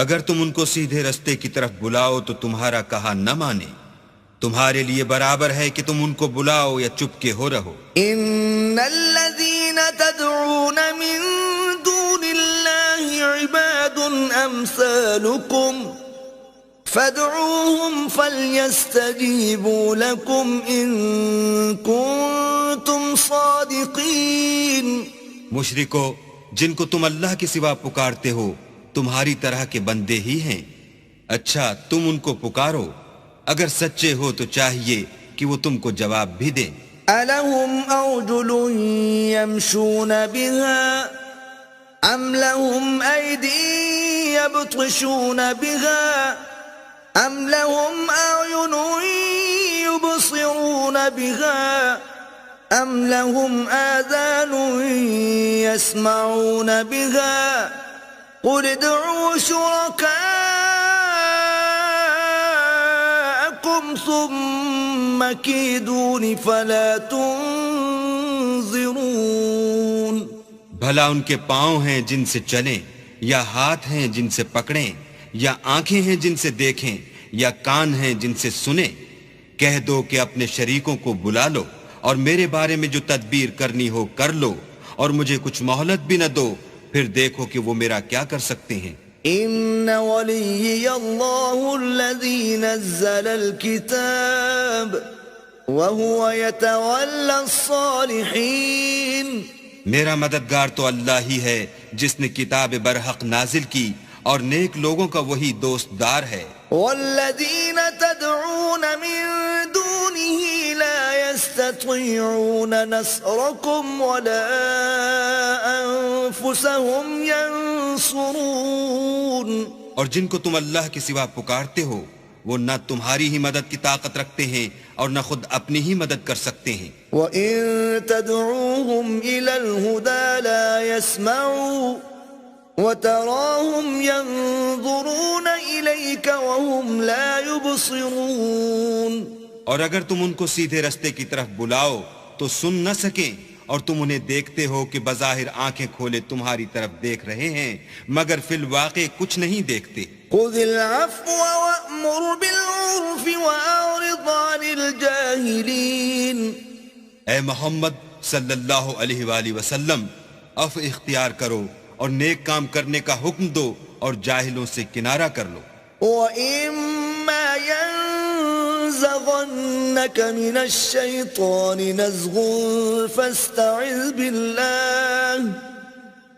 اگر تم ان کو سیدھے رستے کی طرف بلاؤ تو تمہارا کہا نہ مانے. تمہارے لیے برابر ہے کہ تم ان کو بلاؤ یا چپ کے ہو رہو. ان الذين تدعون من دون الله عباد امثالكم فادعوهم فليستجيبوا لكم ان كنتم صادقين. مشرکو، جن کو تم اللہ کے سوا پکارتے ہو تمہاری طرح کے بندے ہی ہیں. اچھا تم ان کو پکارو، اگر سچے ہو تو چاہیے کہ وہ تم کو جواب بھی دیں. أَلَهُمْ أَرْجُلٌ يَمْشُونَ بِهَا أَمْ لَهُمْ أَيْدٍ يَبْطِشُونَ بِهَا أَمْ لَهُمْ أَعْيُنٌ يُبْصِرُونَ بِهَا أَمْ لَهُمْ آذَانٌ يَسْمَعُونَ بِهَا قُلِ ادْعُوا شُرَكَاءَكُمْ ثُمَّ كِيدُونِ فَلَا تُنظِرُونَ. بھلا ان کے پاؤں ہیں جن سے چلیں، یا ہاتھ ہیں جن سے پکڑیں، یا آنکھیں ہیں جن سے دیکھیں، یا کان ہیں جن سے سنیں. کہہ دو کہ اپنے شریکوں کو بلا لو اور میرے بارے میں جو تدبیر کرنی ہو کر لو اور مجھے کچھ مہلت بھی نہ دو، پھر دیکھو کہ وہ میرا کیا کر سکتے ہیں. ان ولی اللہ الذی نزل الكتاب وهو يتولى الصالحین. میرا مددگار تو اللہ ہی ہے جس نے کتاب برحق نازل کی اور نیک لوگوں کا وہی دوست دار ہے. والذین تدعون من دونه لا يستطيعون نصركم ولا انفسهم ينصرون. اور جن کو تم اللہ کے سوا پکارتے ہو وہ نہ تمہاری ہی مدد کی طاقت رکھتے ہیں اور نہ خود اپنی ہی مدد کر سکتے ہیں. وَإِن تَدْعُوهُمْ إِلَى الْهُدَى لَا يَسْمَعُوا وَتَرَاهُمْ يَنظُرُونَ إِلَيْكَ وَهُمْ لَا يُبْصِرُونَ. اور اگر تم ان کو سیدھے رستے کی طرف بلاؤ تو سن نہ سکیں اور تم انہیں دیکھتے ہو کہ بظاہر آنکھیں کھولے تمہاری طرف دیکھ رہے ہیں مگر فی الواقع کچھ نہیں دیکھتے. خذ العفو وأمر بالعرف وأعرض عن الجاهلين. اے محمد صلی اللہ علیہ وآلہ وسلم عفو اختیار کرو اور نیک کام کرنے کا حکم دو اور جاہلوں سے کنارہ کر لو. وَإِمَّا يَنزَغَنَّكَ مِنَ الشَّيْطَانِ نَزْغٌ فَاسْتَعِذْ بِاللَّهِ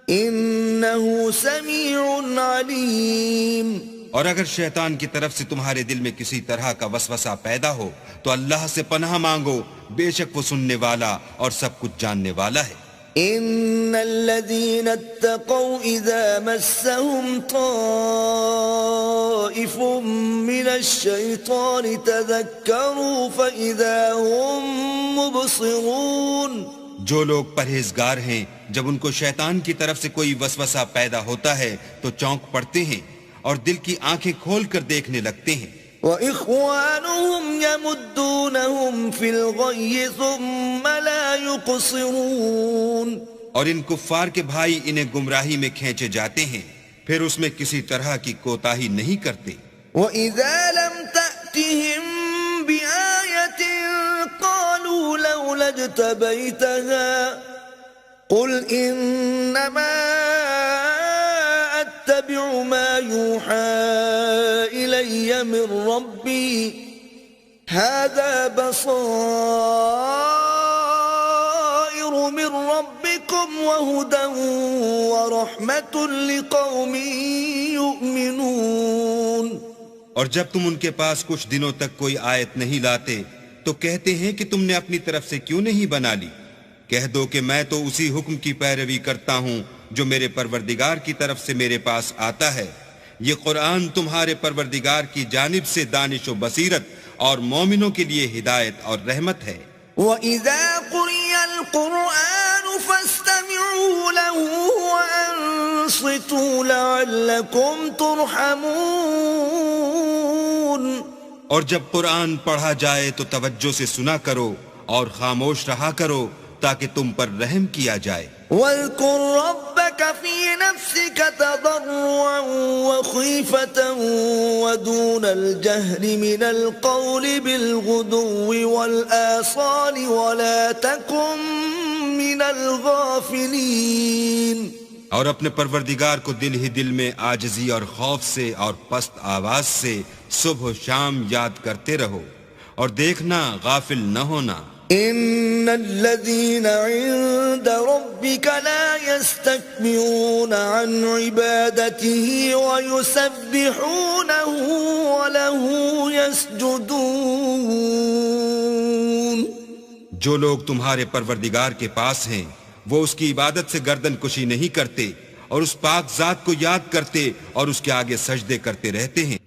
إِنَّهُ سَمِيعٌ عَلِيمٌ. اور اگر شیطان کی طرف سے تمہارے دل میں کسی طرح کا وسوسہ پیدا ہو تو اللہ سے پناہ مانگو، بے شک وہ سننے والا اور سب کچھ جاننے والا ہے. ان الذين اتقوا اذا مسهم طائف من الشيطان تذكروا فاذا هم مبصرون. جو لوگ پرہیزگار ہیں جب ان کو شیطان کی طرف سے کوئی وسوسہ پیدا ہوتا ہے تو چونک پڑتے ہیں اور دل کی آنکھیں کھول کر دیکھنے لگتے ہیں. وَإِخْوَانُهُمْ يَمُدُّونَهُمْ فِي الْغَيِّ ثُمَّ لَا يُقْصِرُونَ. اور ان کفار کے بھائی انہیں گمراہی میں کھینچے جاتے ہیں پھر اس میں کسی طرح کی کوتاہی نہیں کرتے. وَإِذَا لَمْ تَأْتِهِمْ بِآيَةٍ قَالُوا لَوْلَا اجْتَبَيْتَهَا قُلْ إِنَّمَا أَتَّبِعُ مَا يُوحَى إِلَيَّ مِن رَّبِّي هَذَا بَصَائِرُ مِن رَّبِّكُمْ وَهُدًى وَرَحْمَةٌ لِقَوْمٍ يُؤْمِنُونَ. اور جب تم ان کے پاس کچھ دنوں تک کوئی آیت نہیں لاتے تو کہتے ہیں کہ تم نے اپنی طرف سے کیوں نہیں بنا لی. کہہ دو کہ میں تو اسی حکم کی پیروی کرتا ہوں جو میرے پروردگار کی طرف سے میرے پاس آتا ہے. یہ قرآن تمہارے پروردگار کی جانب سے دانش و بصیرت اور مومنوں کے لیے ہدایت اور رحمت ہے. وَإِذَا قُرِئَ الْقُرْآنُ فَاسْتَمِعُوا لَهُ وَأَنصِتُوا لَعَلَّكُمْ تُرْحَمُونَ. اور جب قرآن پڑھا جائے تو توجہ سے سنا کرو اور خاموش رہا کرو تاکہ تم پر رحم کیا جائے. وَاذْكُرْ رَبَّكَ فِي نَفْسِكَ تَضَرُّعًا وَخِيفَةً وَدُونَ الْجَهْرِ مِنَ الْقَوْلِ بِالْغُدُوِّ وَالْآصَالِ وَلَا تَكُن مِّنَ الْغَافِلِينَ. اور اپنے پروردگار کو دل ہی دل میں عاجزی اور خوف سے اور پست آواز سے صبح و شام یاد کرتے رہو اور دیکھنا غافل نہ ہونا. ان الذين عند ربك لا يستكبرون عن عبادته ويسبحونه وله يسجدون. جو لوگ تمہارے پروردگار کے پاس ہیں وہ اس کی عبادت سے گردن کشی نہیں کرتے اور اس پاک ذات کو یاد کرتے اور اس کے آگے سجدے کرتے رہتے ہیں.